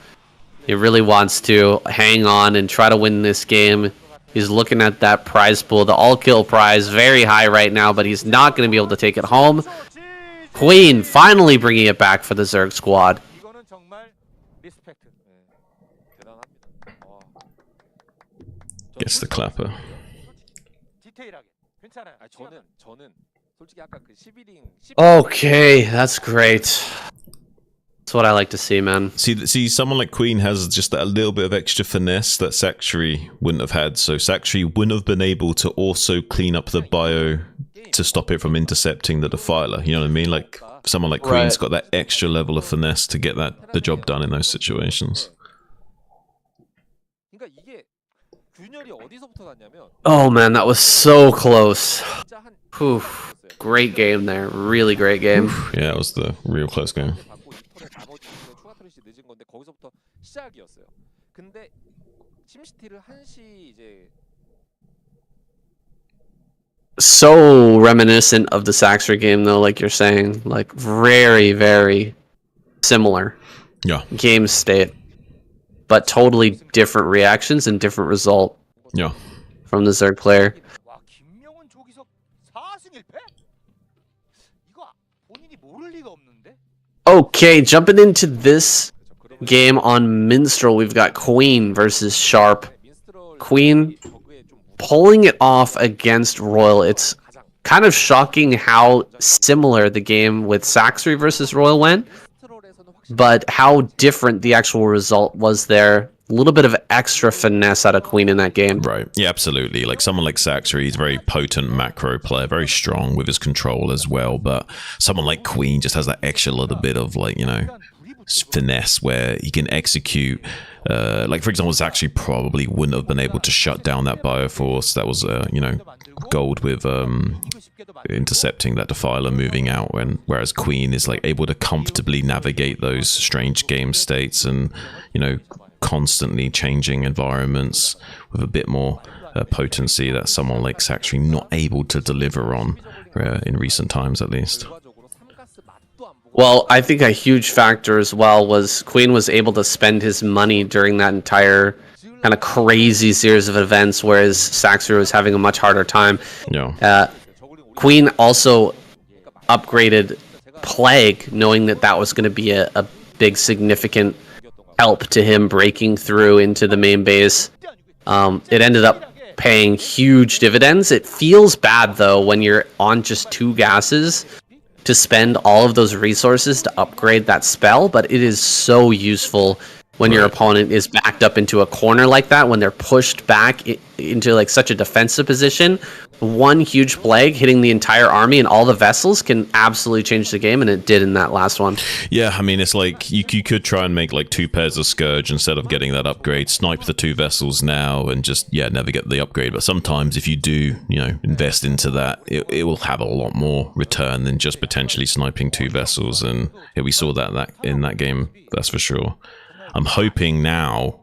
He really wants to hang on and try to win this game. He's looking at that prize pool, the all-kill prize, very high right now, but he's not going to be able to take it home. Queen finally bringing it back for the Zerg squad. Gets the clapper. Okay, that's great. That's what I like to see, man. See, someone like Queen has just a little bit of extra finesse that Sanctuary wouldn't have had. So Sanctuary wouldn't have been able to also clean up the bio to stop it from intercepting the defiler. You know what I mean? Like someone like Queen's got that extra level of finesse to get the job done in those situations. Oh man, that was so close. Whew. Great game there. Really great game. Yeah, it was the real close game. So reminiscent of the Saxter game, though, like you're saying. Like, very, very similar. Yeah. Game state. But totally different reactions and different result. Yeah. From the Zerg player. Okay, jumping into this game on Minstrel, we've got Queen versus Sharp. Queen pulling it off against Royal. It's kind of shocking how similar the game with Saxry versus Royal went, but how different the actual result was there. A little bit of extra finesse out of Queen in that game. Right. Yeah, absolutely. Like someone like Saxry, he's a very potent macro player, very strong with his control as well. But someone like Queen just has that extra little bit of, like, you know, finesse where he can execute. Like, for example, Saxry probably wouldn't have been able to shut down that Bioforce. That was, you know, gold with intercepting that Defiler moving out, whereas Queen is like able to comfortably navigate those strange game states and, you know, constantly changing environments with a bit more potency that someone like Saxry not able to deliver on in recent times, at least. Well, I think a huge factor as well was Queen was able to spend his money during that entire kind of crazy series of events, whereas Saxer was having a much harder time. Yeah. Queen also upgraded Plague, knowing that that was going to be a big significant help to him breaking through into the main base. It ended up paying huge dividends. It feels bad, though, when you're on just 2 gases to spend all of those resources to upgrade that spell, but it is so useful when your opponent is backed up into a corner like that, when they're pushed back into like such a defensive position. One huge plague hitting the entire army and all the vessels can absolutely change the game, and it did in that last one. Yeah, I mean, it's like you could try and make like 2 pairs of Scourge instead of getting that upgrade, snipe the 2 vessels now, and just, never get the upgrade. But sometimes if you do, invest into that, it will have a lot more return than just potentially sniping 2 vessels. And we saw that in that game, that's for sure. I'm hoping now,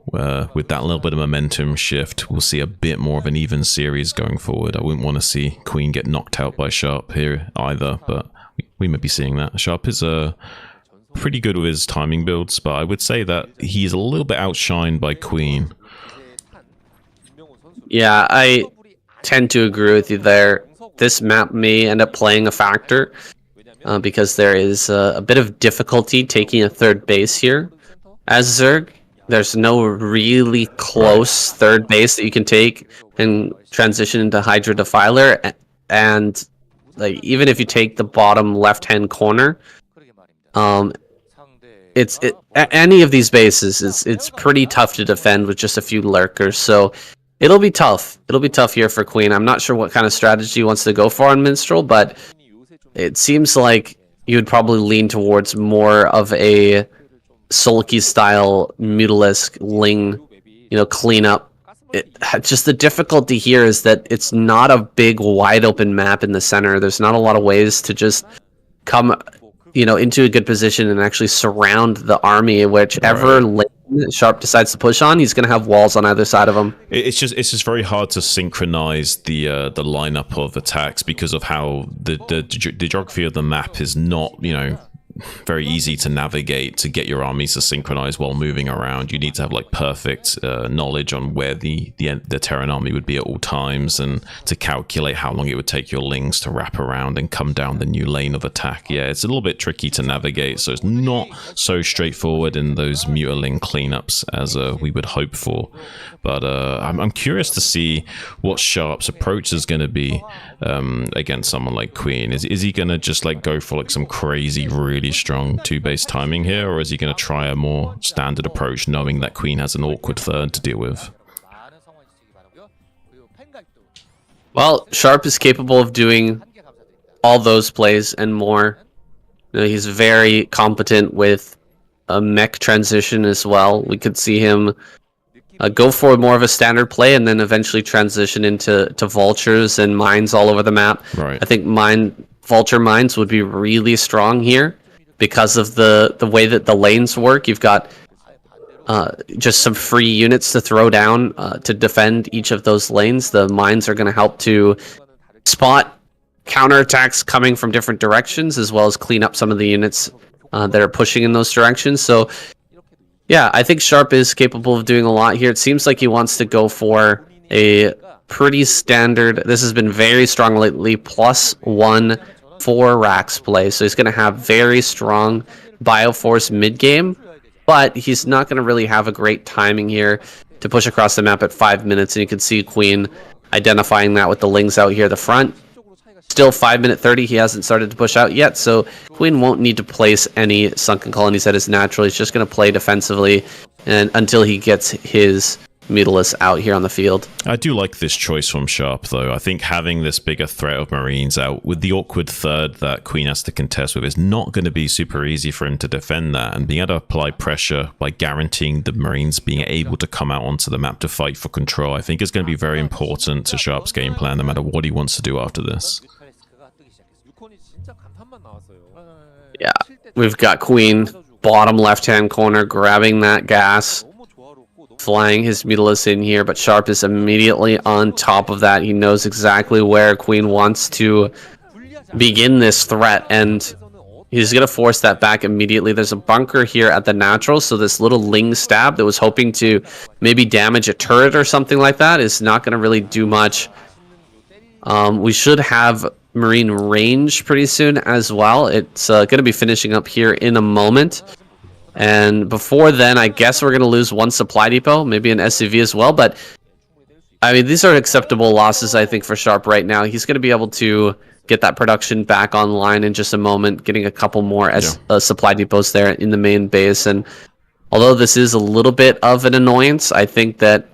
with that little bit of momentum shift, we'll see a bit more of an even series going forward. I wouldn't want to see Queen get knocked out by Sharp here either, but we may be seeing that. Sharp is pretty good with his timing builds, but I would say that he's a little bit outshined by Queen. Yeah, I tend to agree with you there. This map may end up playing a factor, because there is a bit of difficulty taking a 3rd base here. As Zerg, there's no really close 3rd base that you can take and transition into Hydra Defiler, and like even if you take the bottom left-hand corner, any of these bases it's pretty tough to defend with just a few lurkers. So it'll be tough. It'll be tough here for Queen. I'm not sure what kind of strategy he wants to go for on Minstrel, but it seems like you would probably lean towards more of a Sulky style Mutalisk Ling, cleanup. Just the difficulty here is that it's not a big wide open map in the center. There's not a lot of ways to just come, into a good position and actually surround the army. Whichever lane Sharp decides to push on, he's going to have walls on either side of him. It's just very hard to synchronize the lineup of attacks because of how the geography of the map is not, very easy to navigate to get your armies to synchronize while moving around. You need to have like perfect knowledge on where the Terran army would be at all times, and to calculate how long it would take your Lings to wrap around and come down the new lane of attack. Yeah, it's a little bit tricky to navigate, so it's not so straightforward in those Mutaling cleanups as we would hope for. But I'm curious to see what Sharp's approach is going to be against someone like Queen. Is he going to just like go for like some crazy, really strong 2-base timing here, or is he going to try a more standard approach, knowing that Queen has an awkward 3rd to deal with? Well, Sharp is capable of doing all those plays and more. He's very competent with a mech transition as well. We could see him go for more of a standard play and then eventually transition into vultures and mines all over the map. Right. I think vulture mines would be really strong here because of the way that the lanes work. You've got just some free units to throw down to defend each of those lanes. The mines are going to help to spot counterattacks coming from different directions, as well as clean up some of the units that are pushing in those directions. So yeah, I think Sharp is capable of doing a lot here. It seems like he wants to go for a pretty standard, this has been very strong lately, +1 4 racks play. So he's going to have very strong Bioforce mid-game, but he's not going to really have a great timing here to push across the map at 5 minutes. And you can see Queen identifying that with the Lings out here at the front. Still 5 minute 30, he hasn't started to push out yet, so Queen won't need to place any Sunken Colonies at his natural. He's just going to play defensively and until he gets his Mutalisk out here on the field. I do like this choice from Sharp, though. I think having this bigger threat of Marines out with the awkward 3rd that Queen has to contest with is not going to be super easy for him to defend that, and being able to apply pressure by guaranteeing the Marines being able to come out onto the map to fight for control, I think is going to be very important to Sharp's game plan, no matter what he wants to do after this. Yeah, we've got Queen, bottom left-hand corner, grabbing that gas, flying his Mutalisk in here, but Sharp is immediately on top of that. He knows exactly where Queen wants to begin this threat, and He's going to force that back immediately. There's a bunker here at the natural, so this little Ling stab that was hoping to maybe damage a turret or something like that is not going to really do much. We should have Marine range pretty soon as well. It's going to be finishing up here in a moment. And before then, I guess we're going to lose one supply depot, maybe an SCV as well. But, I mean, these are acceptable losses, I think, for Sharp right now. He's going to be able to get that production back online in just a moment, getting a couple more supply depots there in the main base. And although this is a little bit of an annoyance, I think that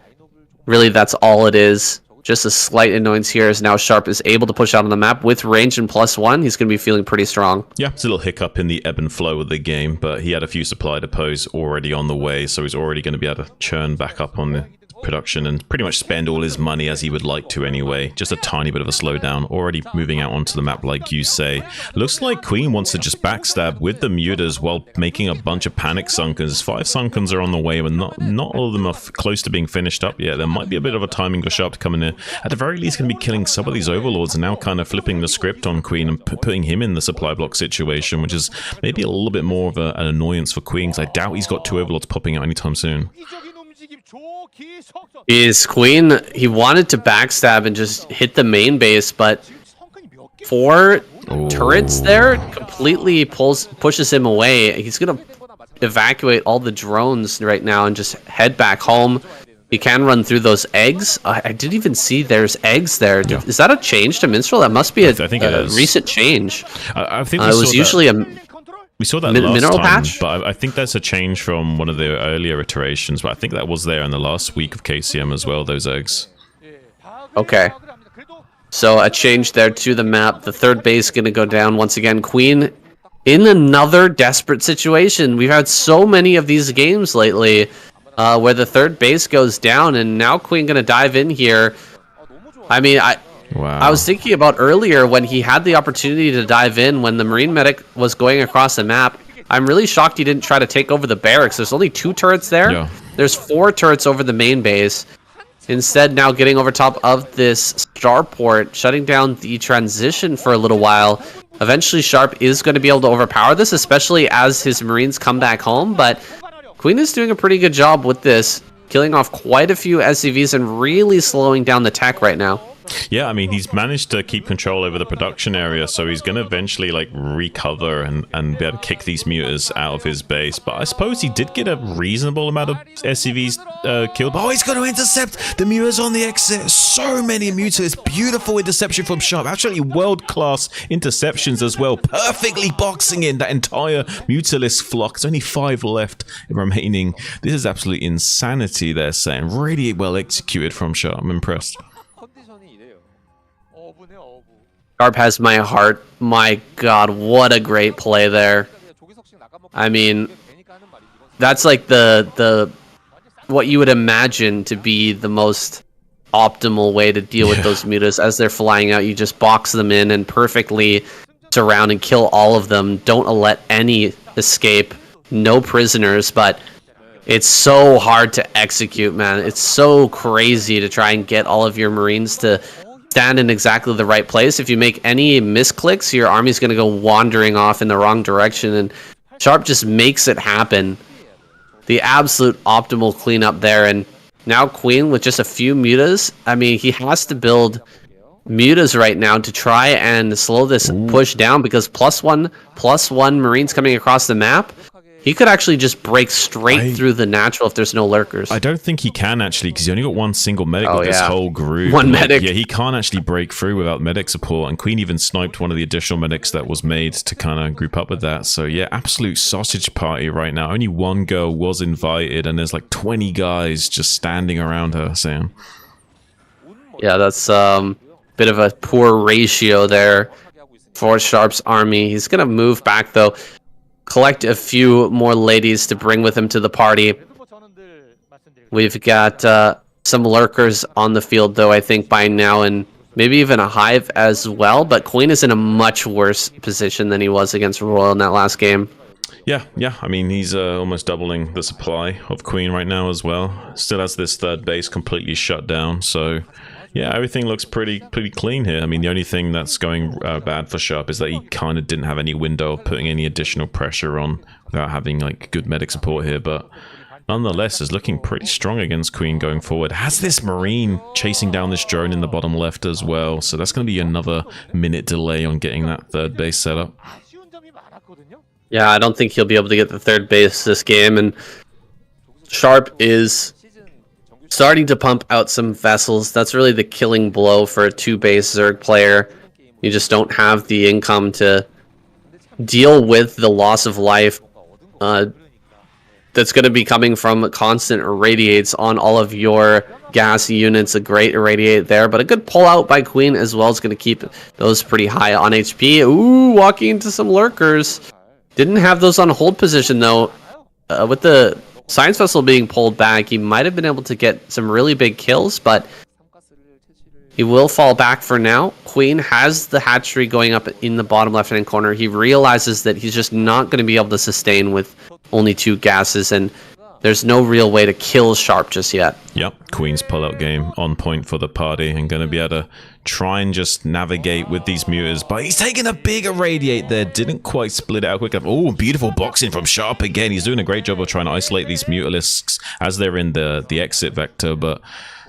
really that's all it is. Just a slight annoyance here as now Sharp is able to push out on the map with range and +1. He's going to be feeling pretty strong. Yeah, it's a little hiccup in the ebb and flow of the game, but he had a few supply depots already on the way, so he's already going to be able to churn back up on the production and pretty much spend all his money as he would like to anyway. Just a tiny bit of a slowdown, already moving out onto the map like you say. Looks like Queen wants to just backstab with the mutas while making a bunch of panic sunkens. 5 sunkens are on the way, but not all of them are close to being finished up yet. There might be a bit of a timing for Sharp to come in here. At the very least, going to be killing some of these overlords and now kind of flipping the script on Queen and putting him in the supply block situation, which is maybe a little bit more of an annoyance for Queen, because I doubt he's got 2 overlords popping out anytime soon. Is Queen, he wanted to backstab and just hit the main base, but 4 turrets there completely pushes him away. He's going to evacuate all the drones right now and just head back home. He can run through those eggs. I didn't even see there's eggs there. Yeah. Is that a change to Minstrel? That must be a recent change. I think it was usually we saw that last mineral time, patch? but I think that's a change from one of the earlier iterations. But I think that was there in the last week of KCM as well, those eggs. Okay. So a change there to the map. The third base going to go down once again. Queen in another desperate situation. We've had so many of these games lately where the third base goes down, and now Queen going to dive in here. I mean, Wow. I was thinking about earlier when he had the opportunity to dive in when the Marine medic was going across the map. I'm really shocked he didn't try to take over the barracks. There's only 2 turrets there. Yeah. There's 4 turrets over the main base. Instead, now getting over top of this starport, shutting down the transition for a little while. Eventually, Sharp is going to be able to overpower this, especially as his Marines come back home. But Queen is doing a pretty good job with this, killing off quite a few SCVs and really slowing down the tech right now. Yeah, I mean, he's managed to keep control over the production area, so he's going to eventually, like, recover and be able to kick these mutas out of his base. But I suppose he did get a reasonable amount of SCVs killed. Oh, he's going to intercept the mutas on the exit. So many mutas. Beautiful interception from Sharp. Actually, world-class interceptions as well. Perfectly boxing in that entire mutalist flock. There's only 5 left remaining. This is absolute insanity, they're saying. Really well executed from Sharp. I'm impressed. Sharp has my heart. My god, what a great play there. I mean, that's like the what you would imagine to be the most optimal way to deal with those mutas as they're flying out. You just box them in and perfectly surround and kill all of them. Don't let any escape. No prisoners, but it's so hard to execute, man. It's so crazy to try and get all of your Marines to stand in exactly the right place. If you make any misclicks, your army's going to go wandering off in the wrong direction, and Sharp just makes it happen. The absolute optimal cleanup there, and now Queen with just a few mutas. I mean, he has to build mutas right now to try and slow this push down, because +1 Marines coming across the map. He could actually just break straight through the natural if there's no lurkers. I don't think he can, actually, because he only got 1 single medic with this whole group. One medic. Yeah, he can't actually break through without medic support, and Queen even sniped one of the additional medics that was made to kind of group up with that. So yeah, absolute sausage party right now. Only 1 girl was invited, and there's like 20 guys just standing around her, Sam. Yeah, that's bit of a poor ratio there for Sharp's army. He's going to move back, though. Collect a few more ladies to bring with him to the party. We've got some lurkers on the field, though, I think, by now, and maybe even a hive as well. But Queen is in a much worse position than he was against Royal in that last game. Yeah. I mean, he's almost doubling the supply of Queen right now as well. Still has this third base completely shut down, so Yeah, everything looks pretty clean here. I mean, the only thing that's going bad for Sharp is that he kind of didn't have any window of putting any additional pressure on without having like good medic support here, but nonetheless is looking pretty strong against Queen going forward. Has this Marine chasing down this drone in the bottom left as well, so that's going to be another minute delay on getting that third base set up. Yeah, I don't think he'll be able to get the third base this game, and Sharp is starting to pump out some vessels. That's really the killing blow for a 2-base Zerg player. You just don't have the income to deal with the loss of life that's going to be coming from constant irradiates on all of your gas units. A great irradiate there, but a good pull out by Queen as well is going to keep those pretty high on HP. Ooh, walking into some lurkers. Didn't have those on hold position though. With the Science Vessel being pulled back, he might have been able to get some really big kills, but he will fall back for now. Queen has the hatchery going up in the bottom left-hand corner. He realizes that he's just not going to be able to sustain with only 2 gases, and there's no real way to kill Sharp just yet. Yep, Queen's pull-out game on point for the party, and going to be able to try and just navigate with these muters. But he's taking a big irradiate there, didn't quite split it out quick enough. Oh, beautiful boxing from Sharp again. He's doing a great job of trying to isolate these mutalisks as they're in the exit vector, but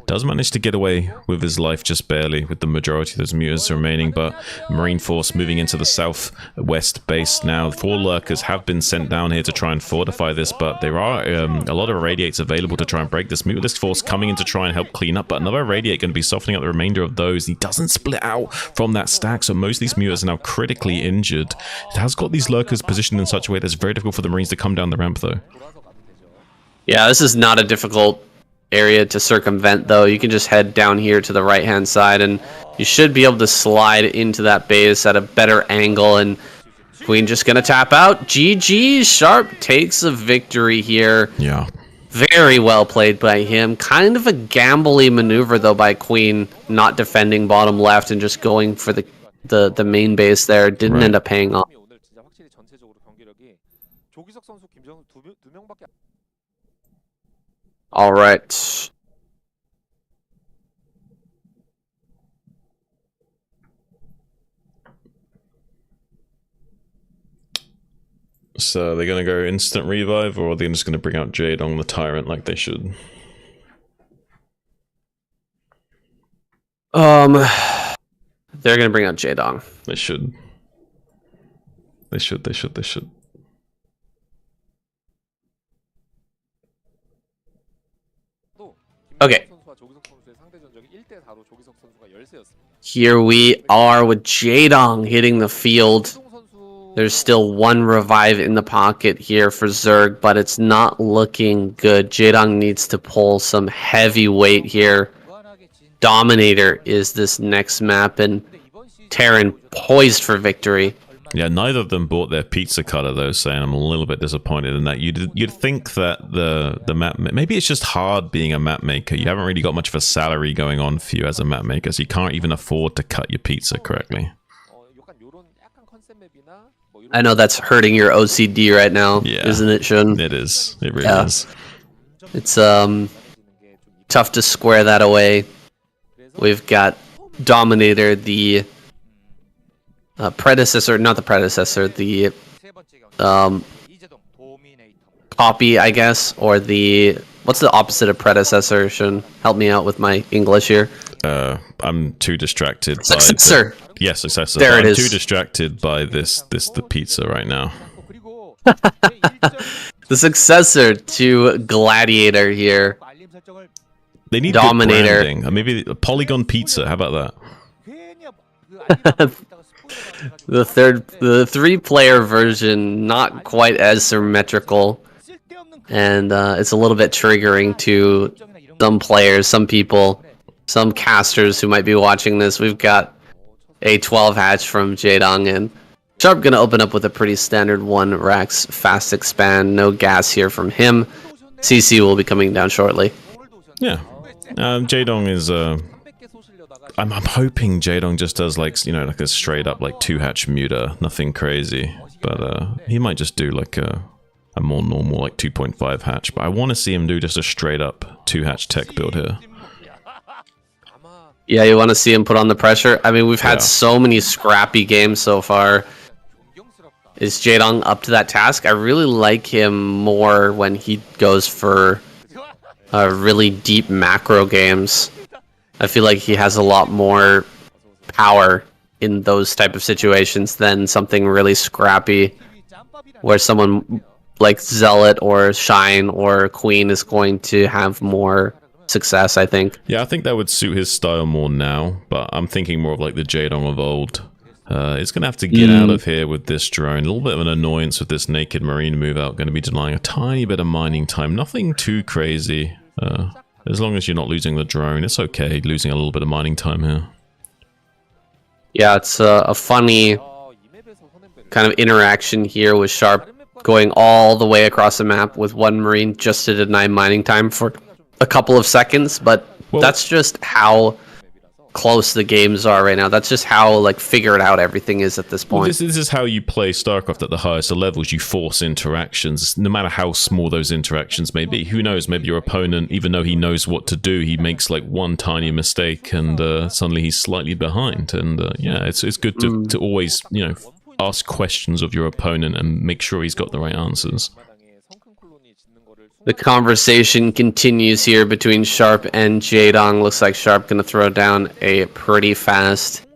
does manage to get away with his life just barely with the majority of those muters remaining. But Marine Force moving into the southwest base now. 4 lurkers have been sent down here to try and fortify this, but there are a lot of irradiates available to try and break this. Mutalisk Force coming in to try and help clean up, but another irradiate going to be softening up the remainder of those. He doesn't split out from that stack, so most of these muters are now critically injured. It has got these lurkers positioned in such a way that's very difficult for the Marines to come down the ramp though. Yeah, this is not a difficult area to circumvent though. You can just head down here to the right hand side and you should be able to slide into that base at a better angle, and Queen just gonna tap out. GG, Sharp takes a victory here. Yeah, very well played by him. Kind of a gambly maneuver though by Queen, not defending bottom left and just going for the main base there. Didn't end up paying off. All right. So they're going to go instant revive, or are they just going to bring out Jadong the Tyrant like they should? They're going to bring out Jadong. They should. They should. Okay. Here we are with Jadong hitting the field. There's still 1 revive in the pocket here for Zerg, but it's not looking good. Jadong needs to pull some heavy weight here. Dominator is this next map, and Terran poised for victory. Yeah, neither of them bought their pizza cutter though, saying I'm a little bit disappointed in that. You'd think that the map, maybe it's just hard being a map maker. You haven't really got much of a salary going on for you as a map maker, so you can't even afford to cut your pizza correctly. I know that's hurting your OCD right now, isn't it, Shun? It is. It really is. It's tough to square that away. We've got Dominator, the predecessor, not the predecessor, the copy, I guess, or the, what's the opposite of predecessor? Shun, help me out with my English here. I'm too distracted. Successor. Yes, successor. There it is. I'm too distracted by the pizza right now. The successor to Gladiator here. They need Dominator. Good branding. Maybe a Polygon Pizza. How about that? The 3-player version, not quite as symmetrical, and it's a little bit triggering to some players, some people, some casters who might be watching this. We've got a 12 hatch from Jadong, and Sharp gonna open up with a pretty standard 1 Rax fast expand. No gas here from him. CC will be coming down shortly. Yeah, Jadong is. I'm hoping Jadong just does like like a straight up like 2-hatch muter, nothing crazy. But he might just do like a more normal like 2.5 hatch. But I want to see him do just a straight up 2-hatch tech build here. Yeah, you want to see him put on the pressure? I mean, we've had so many scrappy games so far. Is Jaedong up to that task? I really like him more when he goes for really deep macro games. I feel like he has a lot more power in those type of situations than something really scrappy, where someone like Zealot or Shine or Queen is going to have more success, I think. Yeah, I think that would suit his style more now, but I'm thinking more of like the Jaedong of old. It's going to have to get out of here with this drone. A little bit of an annoyance with this Naked Marine move out. Going to be denying a tiny bit of mining time. Nothing too crazy. As long as you're not losing the drone, it's okay losing a little bit of mining time here. Yeah, it's a funny kind of interaction here with Sharp going all the way across the map with one Marine just to deny mining time for a couple of seconds, but that's just how close the games are right now. That's just how like figured out everything is at this point. Well, this is how you play StarCraft at the highest levels. You force interactions, no matter how small those interactions may be. Who knows? Maybe your opponent, even though he knows what to do, he makes like one tiny mistake, and suddenly he's slightly behind. And yeah, it's good to always ask questions of your opponent and make sure he's got the right answers. The conversation continues here between Sharp and Jaedong. Looks like Sharp gonna throw down a pretty fast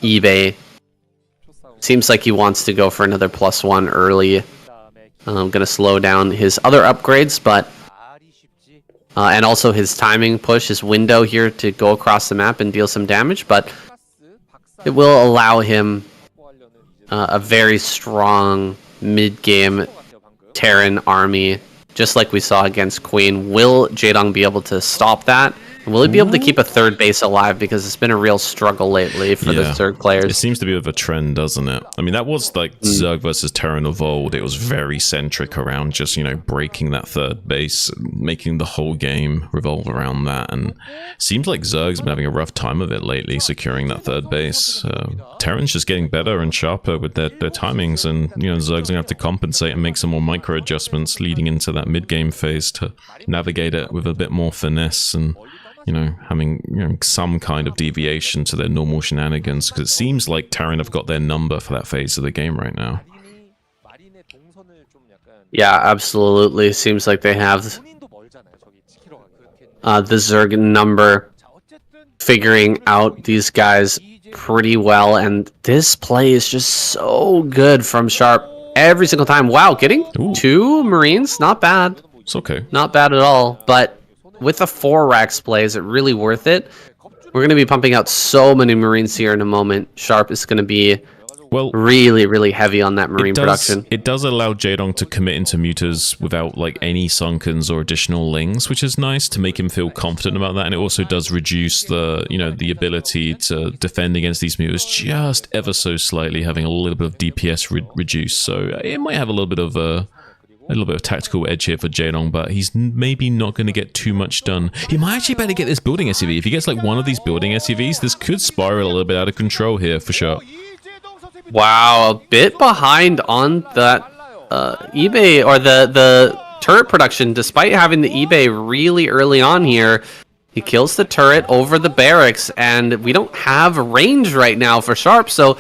eBay. Seems like he wants to go for another +1 early. Gonna slow down his other upgrades, but and also his timing push, his window here to go across the map and deal some damage, but it will allow him a very strong mid-game Terran army. Just like we saw against Queen. Will Jaedong be able to stop that? Will he be able to keep a third base alive? Because it's been a real struggle lately for the Zerg players. It seems to be a bit of a trend, doesn't it? I mean, that was like Zerg versus Terran of old. It was very centric around just, breaking that third base, making the whole game revolve around that. And it seems like Zerg's been having a rough time of it lately, securing that third base. Terran's just getting better and sharper with their timings. And, Zerg's going to have to compensate and make some more micro adjustments leading into that mid-game phase to navigate it with a bit more finesse and having some kind of deviation to their normal shenanigans, because it seems like Terran have got their number for that phase of the game right now. Yeah, absolutely. Seems like they have the Zerg number, figuring out these guys pretty well, and this play is just so good from Sharp every single time. Wow, getting 2 Marines, not bad. It's okay. Not bad at all, but with a 4 racks play, is it really worth it? We're going to be pumping out so many Marines here in a moment. Sharp is going to be really, really heavy on that Marine production. It does allow Jaedong to commit into mutas without like any sunkens or additional lings, which is nice to make him feel confident about that. And it also does reduce the the ability to defend against these mutas just ever so slightly, having a little bit of DPS reduced. So it might have a little bit of tactical edge here for Jaedong, but he's maybe not going to get too much done. He might actually better get this building SUV. If he gets like one of these building SUVs, this could spiral a little bit out of control here for sure. Wow, a bit behind on that eBay or the turret production, despite having the eBay really early on here. He kills the turret over the barracks, and we don't have range right now for Sharp, so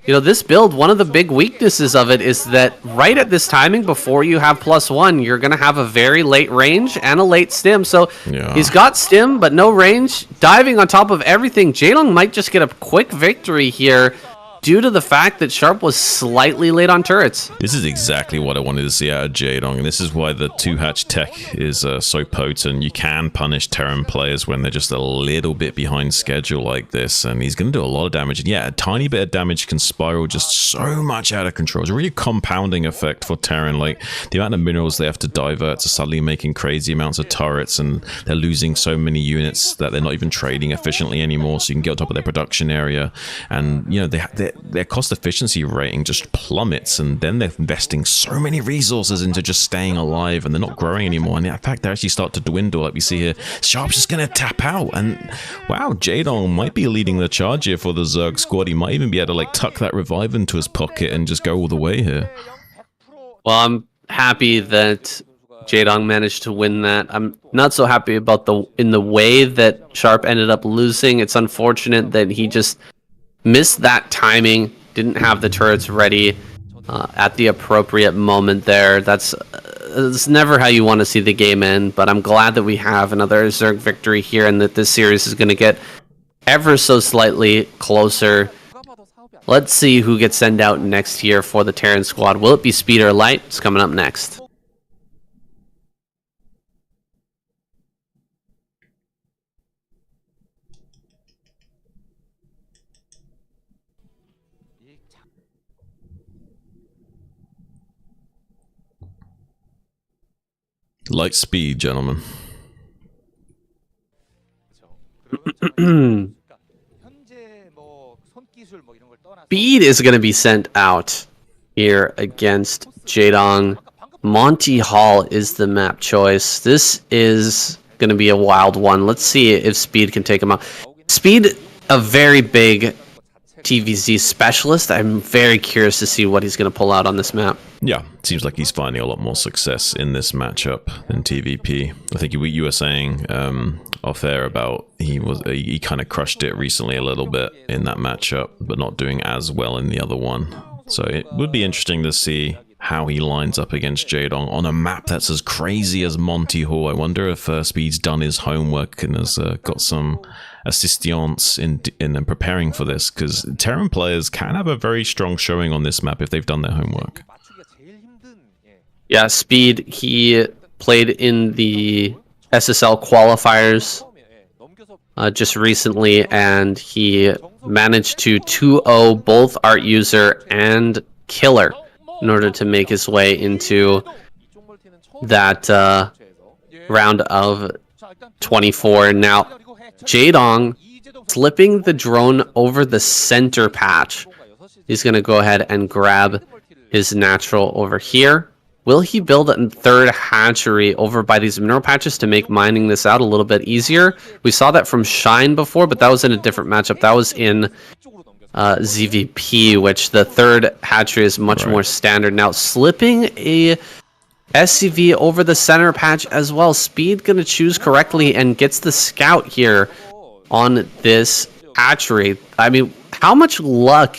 this build, one of the big weaknesses of it is that right at this timing, before you have +1, you're going to have a very late range and a late stim. So he's got stim, but no range. Diving on top of everything, Jaedong might just get a quick victory here due to the fact that Sharp was slightly late on turrets. This is exactly what I wanted to see out of Jaedong, and this is why the 2-hatch tech is so potent. You can punish Terran players when they're just a little bit behind schedule like this, and he's going to do a lot of damage. And yeah, a tiny bit of damage can spiral just so much out of control. It's a really compounding effect for Terran, like the amount of minerals they have to divert to suddenly making crazy amounts of turrets, and they're losing so many units that they're not even trading efficiently anymore, so you can get on top of their production area, and their cost efficiency rating just plummets, and then they're investing so many resources into just staying alive, and they're not growing anymore, and in fact they actually start to dwindle like we see here. Sharp's just gonna tap out, and wow, Jaedong might be leading the charge here for the Zerg squad. He might even be able to like tuck that revive into his pocket and just go all the way here. Well, I'm happy that Jaedong managed to win that. I'm not so happy about the way that Sharp ended up losing. It's unfortunate that he just missed that timing, didn't have the turrets ready at the appropriate moment there. That's never how you want to see the game end, but I'm glad that we have another Zerg victory here and that this series is going to get ever so slightly closer. Let's see who gets sent out next year for the Terran squad. Will it be Speed or Light? It's coming up next. Light speed, gentlemen. Speed is going to be sent out here against Jaedong. Monty Hall is the map choice. This is going to be a wild one. Let's see if Speed can take him out. Speed, a very big TVZ specialist. I'm very curious to see what he's going to pull out on this map. Yeah, seems like he's finding a lot more success in this matchup than TVP. I think you were saying off air about he kind of crushed it recently a little bit in that matchup, but not doing as well in the other one. So it would be interesting to see how he lines up against Jaedong on a map that's as crazy as Monty Hall. I wonder if Speed's done his homework and has got some assistance in preparing for this, because Terran players can have a very strong showing on this map if they've done their homework. Yeah, Speed, he played in the SSL qualifiers just recently, and he managed to 2-0 both Art User and Killer in order to make his way into that round of 24. Now, Jaedong flipping the drone over the center patch. He's going to go ahead and grab his natural over here. Will he build a third hatchery over by these mineral patches to make mining this out a little bit easier? We saw that from Shine before, but that was in a different matchup. That was in ZVP, which the third hatchery is much more standard. Now, slipping a SCV over the center patch as well. Speed going to choose correctly and gets the scout here on this hatchery. I mean, how much luck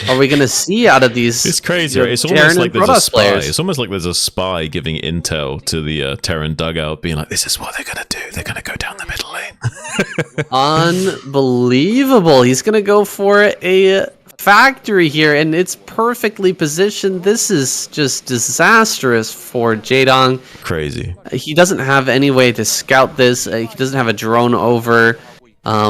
are we going to see out of these? It's crazy, right? It's almost like there's a spy. It's almost like there's a spy giving intel to the Terran dugout, being like, this is what they're going to do. They're going to go down the middle lane. Unbelievable. He's going to go for a factory here, and it's perfectly positioned. This is just disastrous for Jaedong. Crazy. He doesn't have any way to scout this. He doesn't have a drone over.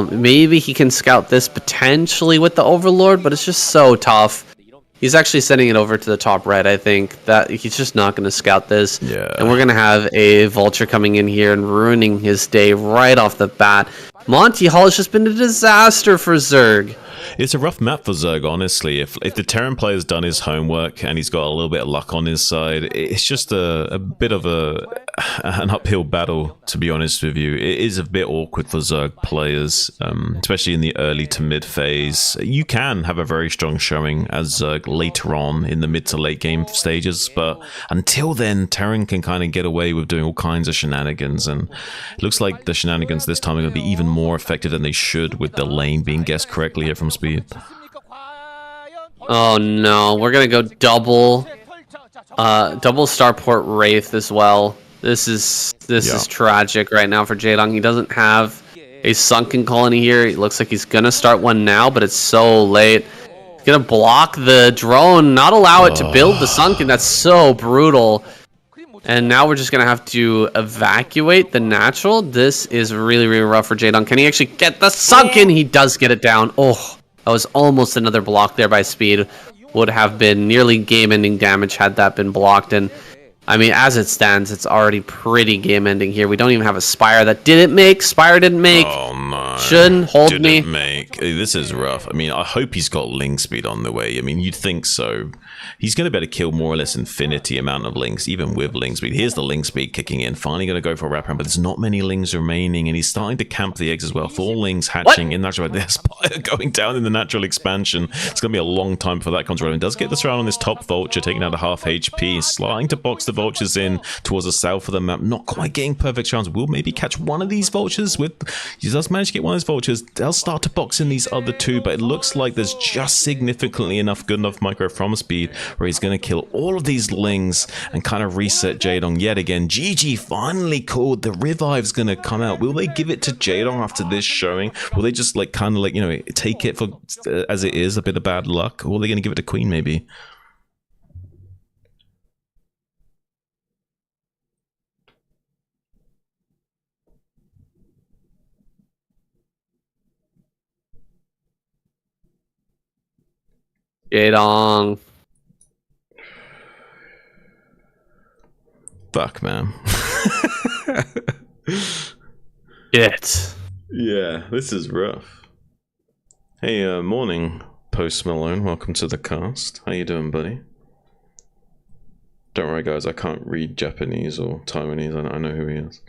Maybe he can scout this potentially with the Overlord, but it's just so tough. He's actually sending it over to the top right, I think. That he's just not going to scout this. Yeah. And we're going to have a Vulture coming in here and ruining his day right off the bat. Monty Hall has just been a disaster for Zerg. It's a rough map for Zerg, honestly. If the Terran player's done his homework and he's got a little bit of luck on his side, it's just a bit of an uphill battle, to be honest with you. It is a bit awkward for Zerg players, especially in the early to mid phase. You can have a very strong showing as Zerg later on in the mid to late game stages, but until then, Terran can kind of get away with doing all kinds of shenanigans, and it looks like the shenanigans this time are going to be even more effective than they should, with the lane being guessed correctly here from Speed. Oh no, we're gonna go double Starport Wraith as well. This is tragic right now for Jaedong. He doesn't have a sunken colony here. It looks like he's gonna start one now, but it's so late. He's gonna block the drone, not allow it to build the sunken. That's so brutal. And now we're just gonna have to evacuate the natural. This is really, really rough for Jaedong. Can he actually get the sunken? He does get it down. Oh. That was almost another block there by Speed. Would have been nearly game-ending damage had that been blocked. And, I mean, as it stands, it's already pretty game-ending here. We don't even have a Spire that didn't make. Spire didn't make. Oh, no. Shouldn't hold didn't me. Make. This is rough. I mean, I hope he's got Ling Speed on the way. I mean, you'd think so. He's going to be able to kill more or less infinity amount of Lings, even with Ling Speed. Here's the Ling Speed kicking in. Finally going to go for a wraparound, but there's not many Lings remaining, and he's starting to camp the eggs as well. 4 Lings hatching in natural. There's Spire going down in the natural expansion. It's going to be a long time before that comes around. Does get this round on this top Vulture, taking out a half HP. Starting to box the vultures in towards the south of the map, not quite getting perfect chance. We'll maybe catch one of these vultures. He does manage to get one of those vultures. They'll start to box in these other two, but it looks like there's just significantly good enough micro from speed where he's going to kill all of these lings and kind of reset Jaedong yet again. GG finally called. The revive's going to come out. Will they give it to Jaedong after this showing? Will they just like kind of like, you know, take it for as it is, a bit of bad luck? Or are they going to give it to Queen maybe? Jaedong. Fuck, man. Shit. Yeah, this is rough. Hey, morning, Post Malone. Welcome to the cast. How you doing, buddy? Don't worry, guys. I can't read Japanese or Taiwanese. I know who he is.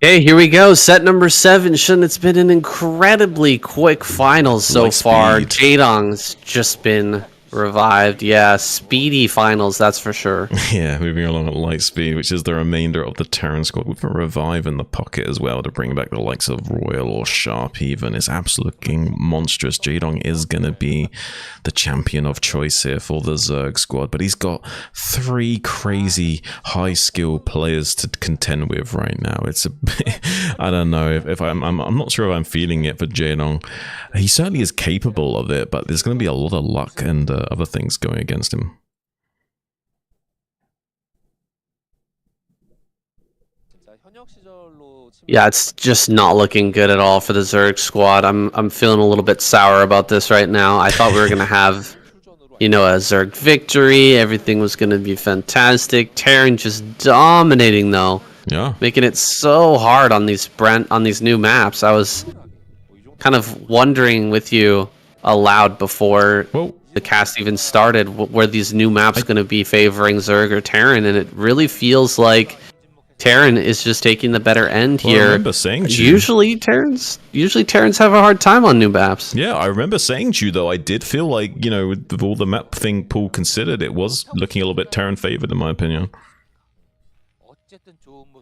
Okay, here we go. Set number 7. Shouldn't it's been an incredibly quick finals so far. Jaedong's just been revived. Yeah, speedy finals, that's for sure. Yeah, moving along at light speed, which is the remainder of the Terran squad with a revive in the pocket as well to bring back the likes of Royal or Sharp even. It's absolutely monstrous. Jaedong is going to be the champion of choice here for the Zerg squad, but he's got 3 crazy high skill players to contend with right now. It's a bit, I don't know if I'm not sure if I'm feeling it for Jaedong. He certainly is capable of it, but there's going to be a lot of luck and other things going against him. Yeah, it's just not looking good at all for the Zerg squad. I'm feeling a little bit sour about this right now. I thought we were gonna have, you know, a Zerg victory. Everything was gonna be fantastic. Terran just dominating though. Yeah, making it so hard on these new maps. I was kind of wondering with you aloud before the cast even started, were these new maps going to be favoring Zerg or Terran? And it really feels like Terran is just taking the better end here. I remember saying to you, usually Terrans have a hard time on new maps. Yeah, I remember saying to you though, I did feel like, you know, with all the map thing pool considered, it was looking a little bit Terran favored in my opinion.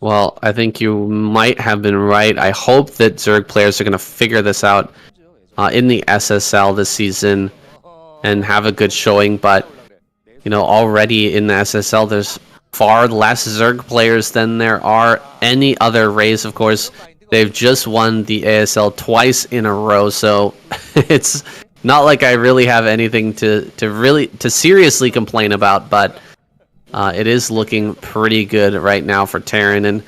Well, I think you might have been right. I hope that Zerg players are going to figure this out in the SSL this season and have a good showing, but you know, already in the SSL there's far less Zerg players than there are any other race. Of course, they've just won the ASL twice in a row, so it's not like I really have anything to seriously complain about, but it is looking pretty good right now for Terran. And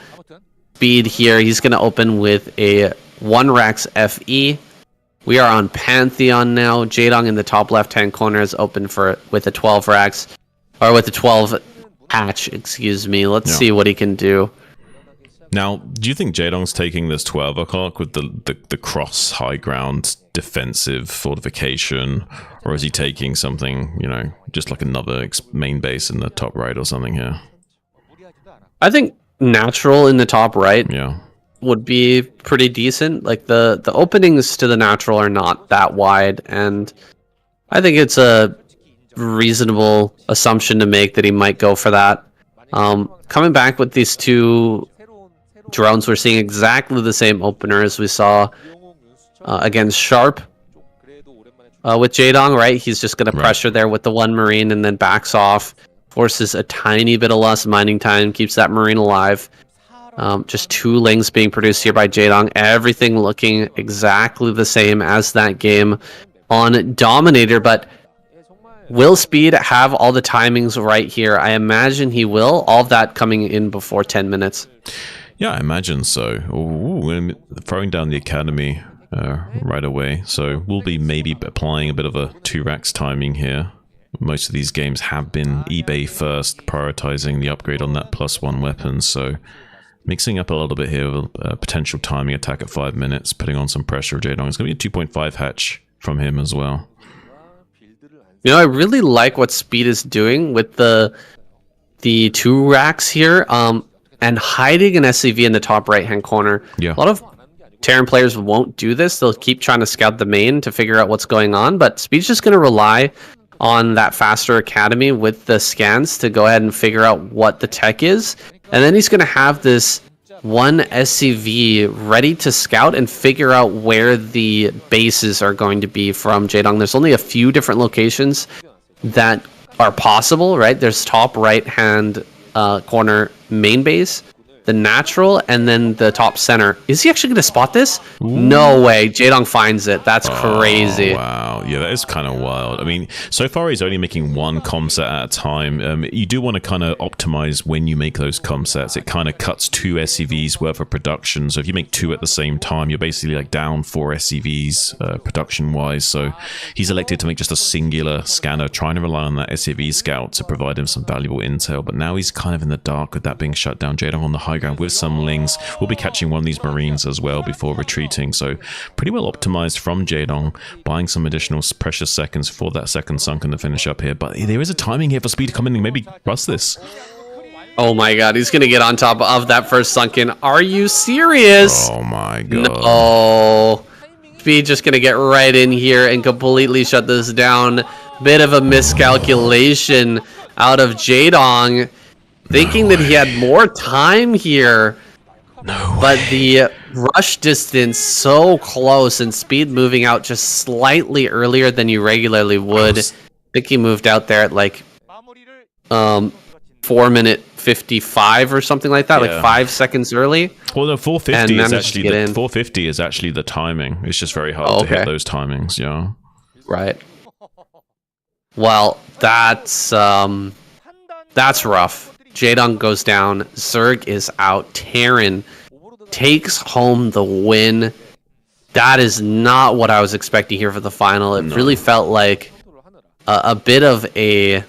speed here, he's going to open with a 1 Rax FE. We are on Pantheon now. Jaedong in the top left-hand corner is open with a 12 Rax, or with a 12 hatch, excuse me. Let's see what he can do. Now, do you think Jaedong's taking this 12 o'clock with the cross high ground defensive fortification, or is he taking something, you know, just like another main base in the top right or something here? I think natural in the top right would be pretty decent. Like the openings to the natural are not that wide, and I think it's a reasonable assumption to make that he might go for that. Coming back with these 2 drones, we're seeing exactly the same opener as we saw against Sharp with Jaedong, right? He's just going to pressure there with the 1 Marine and then backs off, forces a tiny bit of less mining time, keeps that Marine alive. Just 2 lings being produced here by Jaedong. Everything looking exactly the same as that game on Dominator, but will Speed have all the timings right here? I imagine he will. All of that coming in before 10 minutes. Yeah, I imagine so. Ooh, throwing down the academy right away. So we'll be maybe applying a bit of a 2 Rax timing here. Most of these games have been eBay first, prioritizing the upgrade on that +1 weapon. So mixing up a little bit here with a potential timing attack at 5 minutes, putting on some pressure of Jaedong. It's going to be a 2.5 hatch from him as well. You know, I really like what Speed is doing with the 2 Rax here, and hiding an SCV in the top right-hand corner. Yeah. A lot of Terran players won't do this. They'll keep trying to scout the main to figure out what's going on, but Speed's just going to rely on that faster academy with the scans to go ahead and figure out what the tech is. And then he's going to have this one SCV ready to scout and figure out where the bases are going to be from Jaedong. There's only a few different locations that are possible, right? There's top right-hand corner main base, the natural, and then the top center. Is he actually going to spot this? Ooh. No way. Jaedong finds it. That's crazy. Wow. Yeah, that is kind of wild. I mean, so far he's only making one comset at a time. You do want to kind of optimize when you make those comsets. It kind of cuts 2 SCVs worth of production. So if you make 2 at the same time, you're basically like down 4 SCVs production-wise. So he's elected to make just a singular scanner, trying to rely on that SCV scout to provide him some valuable intel. But now he's kind of in the dark with that being shut down. Jaedong on the high ground with some lings. We'll be catching one of these marines as well before retreating, so pretty well optimized from Jaedong, buying some additional precious seconds for that second sunken to finish up here. But there is a timing here for Speed to come in and maybe bust this. Oh my god, he's gonna get on top of that first sunken. Are you serious? Oh my god. No. Speed just gonna get right in here and completely shut this down. Bit of a miscalculation out of Jaedong, thinking that he had more time here. No but way. The rush distance so close and Speed moving out just slightly earlier than you regularly would. I think he moved out there at like 4:55 or something like that, like 5 seconds early. Well, the 450 is actually the 450 is actually the timing. It's just very hard to hit those timings, yeah. Right. Well, that's rough. Jaedong goes down. Zerg is out. Terran takes home the win. That is not what I was expecting here for the final. It really felt like a bit of a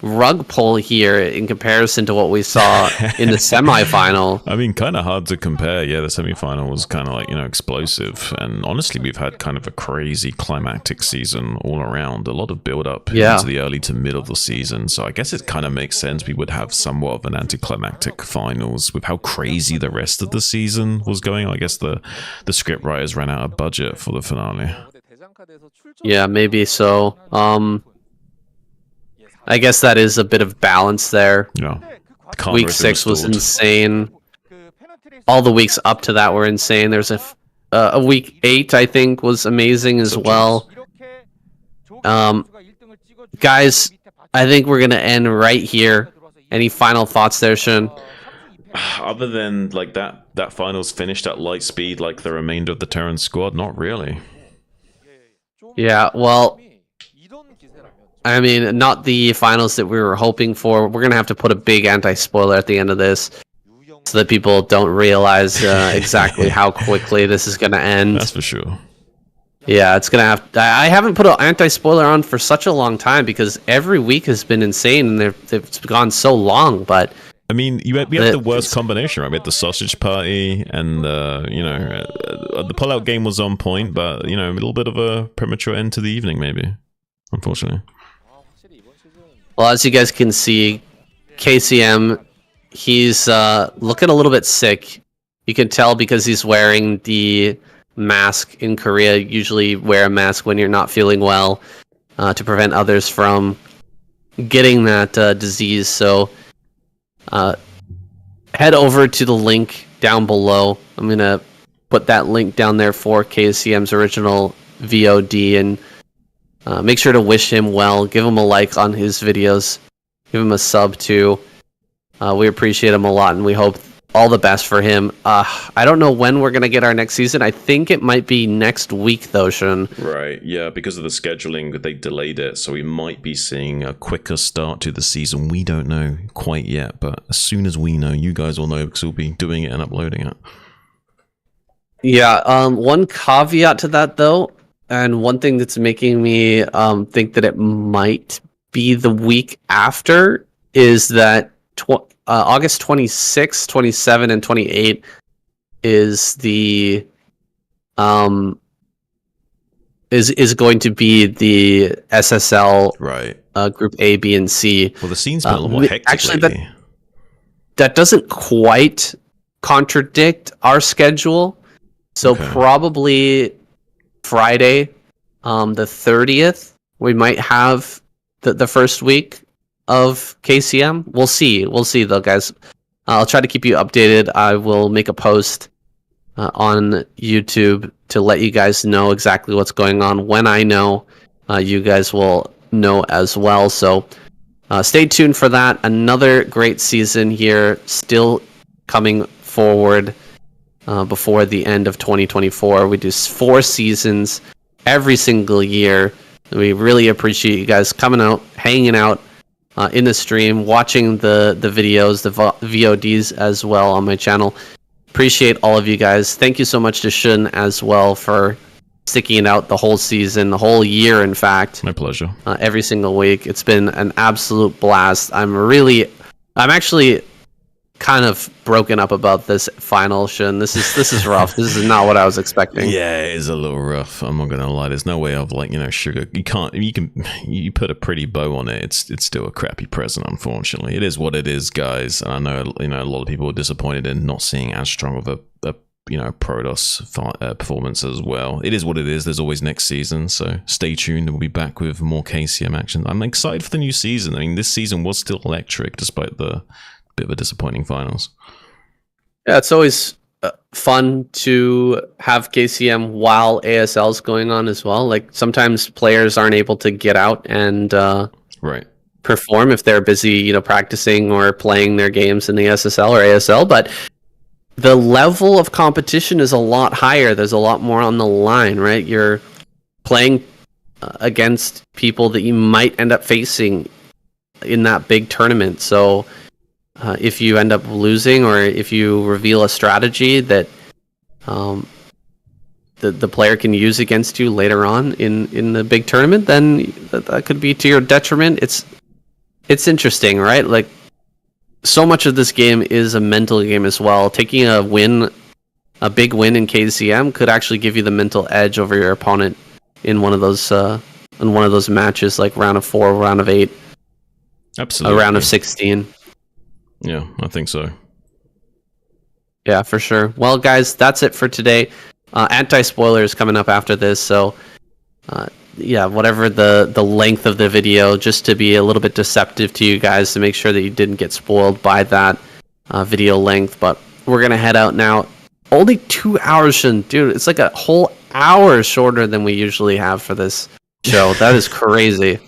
rug pull here in comparison to what we saw in the semifinal. I mean, kind of hard to compare. Yeah, the semifinal was kind of like, explosive. And honestly, we've had kind of a crazy climactic season all around. A lot of build-up into the early to mid of the season. So I guess it kind of makes sense we would have somewhat of an anticlimactic finals with how crazy the rest of the season was going. I guess the script writers ran out of budget for the finale. Yeah, maybe so. I guess that is a bit of balance there. Yeah. Week 6 was insane. All the weeks up to that were insane. There's a week 8, I think, was amazing as well. Guys, I think we're gonna end right here. Any final thoughts there, Shun? Other than like that finals finished at light speed like the remainder of the Terran squad, not really. Yeah, well, I mean, not the finals that we were hoping for. We're going to have to put a big anti-spoiler at the end of this so that people don't realize exactly how quickly this is going to end. That's for sure. Yeah, it's going to have... I haven't put an anti-spoiler on for such a long time because every week has been insane and it's gone so long, but... I mean, we had the worst combination, right? We had the sausage party and, the pullout game was on point, but, a little bit of a premature end to the evening, maybe, unfortunately. Well, as you guys can see, KCM, he's looking a little bit sick. You can tell because he's wearing the mask in Korea. Usually wear a mask when you're not feeling well to prevent others from getting that disease. So head over to the link down below. I'm going to put that link down there for KCM's original VOD and make sure to wish him well. Give him a like on his videos. Give him a sub too. We appreciate him a lot, and we hope all the best for him. I don't know when we're going to get our next season. I think it might be next week, though, Shun. Right, yeah, because of the scheduling, they delayed it, so we might be seeing a quicker start to the season. We don't know quite yet, but as soon as we know, you guys will know because we'll be doing it and uploading it. Yeah, one caveat to that, though, and one thing that's making me think that it might be the week after is that August 26, 27, and 28 is the is going to be the SSL group A, B, and C. Well, the scene's been a little more hectic actually, lately. That doesn't quite contradict our schedule. So Okay. probably Friday, the 30th, we might have the first week of KCM. We'll see. We'll see, though, guys. I'll try to keep you updated. I will make a post on YouTube to let you guys know exactly what's going on. When I know, you guys will know as well. So stay tuned for that. Another great season here, still coming forward before the end of 2024. We do 4 seasons every single year. We really appreciate you guys coming out, hanging out in the stream, watching the videos, the VODs as well on my channel. Appreciate all of you guys. Thank you so much to Shun as well for sticking it out the whole season, the whole year, in fact. My pleasure. Every single week. It's been an absolute blast. I'm actually kind of broken up about this final, Shun. This is rough. This is not what I was expecting. Yeah, it is a little rough. I'm not gonna lie. There's no way of sugar. You put a pretty bow on it. It's still a crappy present, unfortunately. It is what it is, guys. And I know a lot of people are disappointed in not seeing as strong of a Protoss performance as well. It is what it is. There's always next season, so stay tuned. We'll be back with more KCM action. I'm excited for the new season. I mean, this season was still electric despite the bit of a disappointing finals. Yeah, it's always fun to have KCM while ASL is going on as well. Like sometimes players aren't able to get out and perform if they're busy, practicing or playing their games in the SSL or ASL. But the level of competition is a lot higher. There's a lot more on the line, right? You're playing against people that you might end up facing in that big tournament. So if you end up losing, or if you reveal a strategy that the player can use against you later on in the big tournament, then that could be to your detriment. It's interesting, right? Like, so much of this game is a mental game as well. Taking a big win in KCM could actually give you the mental edge over your opponent in one of those matches, like round of 4, round of 8, absolutely, a round of 16. Yeah, I think so. Yeah, for sure. Well, guys, that's it for today. Anti-spoiler is coming up after this, so yeah, whatever the length of the video, just to be a little bit deceptive to you guys, to make sure that you didn't get spoiled by that video length. But we're going to head out now. Only 2 hours, dude. It's like a whole hour shorter than we usually have for this show. That is crazy.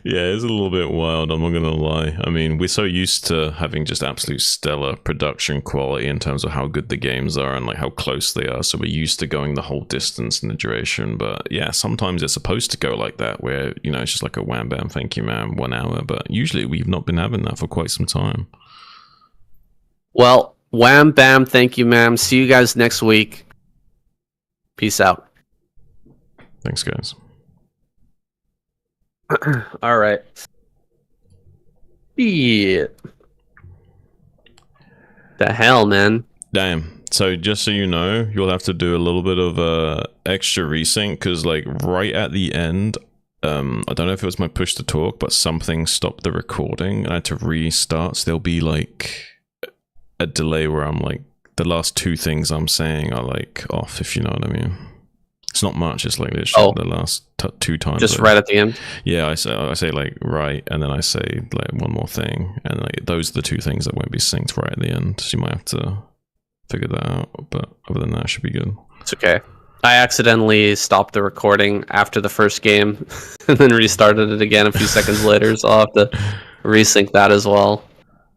Yeah, it's a little bit wild, I'm not gonna lie. I mean, we're so used to having just absolute stellar production quality in terms of how good the games are and like how close they are, so we're used to going the whole distance in the duration. But yeah, sometimes it's supposed to go like that, where it's just like a wham bam thank you ma'am 1 hour, but usually we've not been having that for quite some time. Well, wham bam thank you ma'am. See you guys next week. Peace out. Thanks, guys. All right. Yeah. The hell, man. Damn. So just so you know, you'll have to do a little bit of extra resync, because like right at the end, I don't know if it was my push to talk, but something stopped the recording and I had to restart. So there'll be like a delay where I'm like, the last 2 things I'm saying are like off, if you know what I mean. It's not much. It's like literally the last 2 times. Just right at the end. Yeah, I say like right, and then I say like one more thing, and like those are the 2 things that won't be synced right at the end. So you might have to figure that out. But other than that, it should be good. It's okay. I accidentally stopped the recording after the first game, and then restarted it again a few seconds later. So I'll have to resync that as well.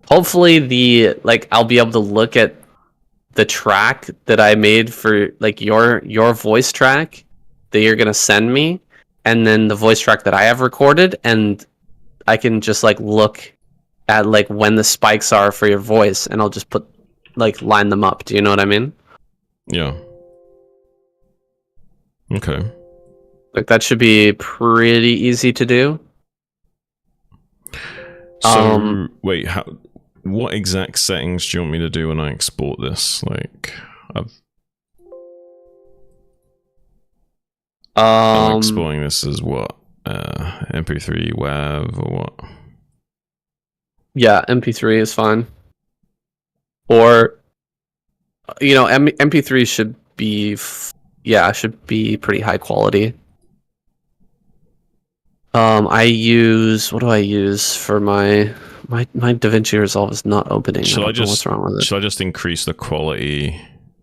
Hopefully, I'll be able to look at the track that I made for like your voice track that you're gonna send me, and then the voice track that I have recorded, and I can just like look at like when the spikes are for your voice, and I'll just line them up. Do you know what I mean? Yeah. Okay. Like that should be pretty easy to do. So wait, what exact settings do you want me to do when I export this? Like, I'm exporting this as what? MP3 WAV or what? Yeah, MP3 is fine. Or you know, MP3 should be, should be pretty high quality. I use, what do I use for my DaVinci Resolve is not opening. I don't know what's wrong with it. Should I just increase the quality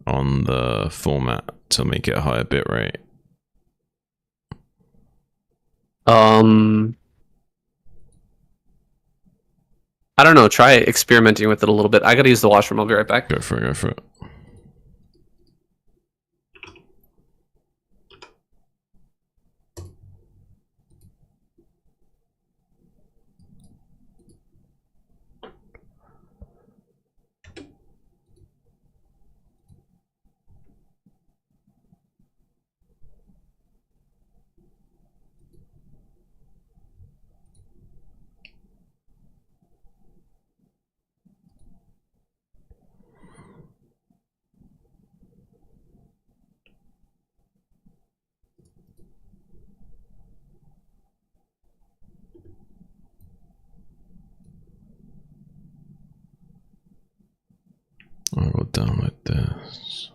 on the format to make it a higher bitrate? I don't know. Try experimenting with it a little bit. I gotta use the washroom. I'll be right back. Go for it, go for it. I will download this.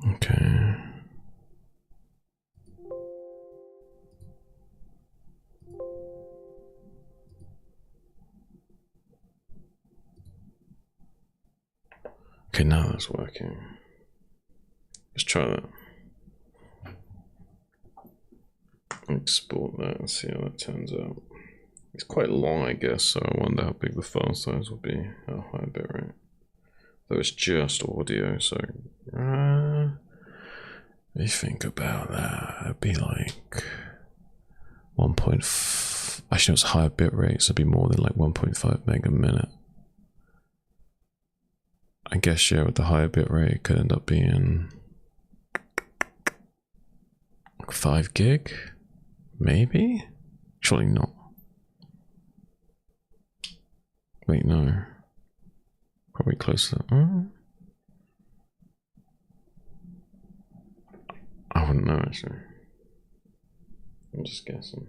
Okay. Okay, now that's working. Let's try that. Export that and see how that turns out. It's quite long, I guess, so I wonder how big the file size will be at a higher bitrate. Though it's just audio, so if you think about that, it'd be like 1. Actually, it's higher bitrate, so it'd be more than like 1.5 meg a minute. I guess, yeah, with the higher bitrate, it could end up being like 5 gig, maybe? Surely not. Wait, no. Probably closer. I wouldn't know, actually. I'm just guessing.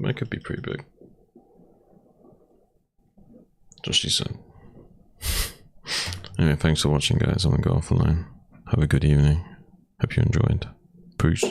That could be pretty big. Just you said. Anyway, thanks for watching, guys. I'm gonna go offline. Have a good evening. Hope you enjoyed. Peace.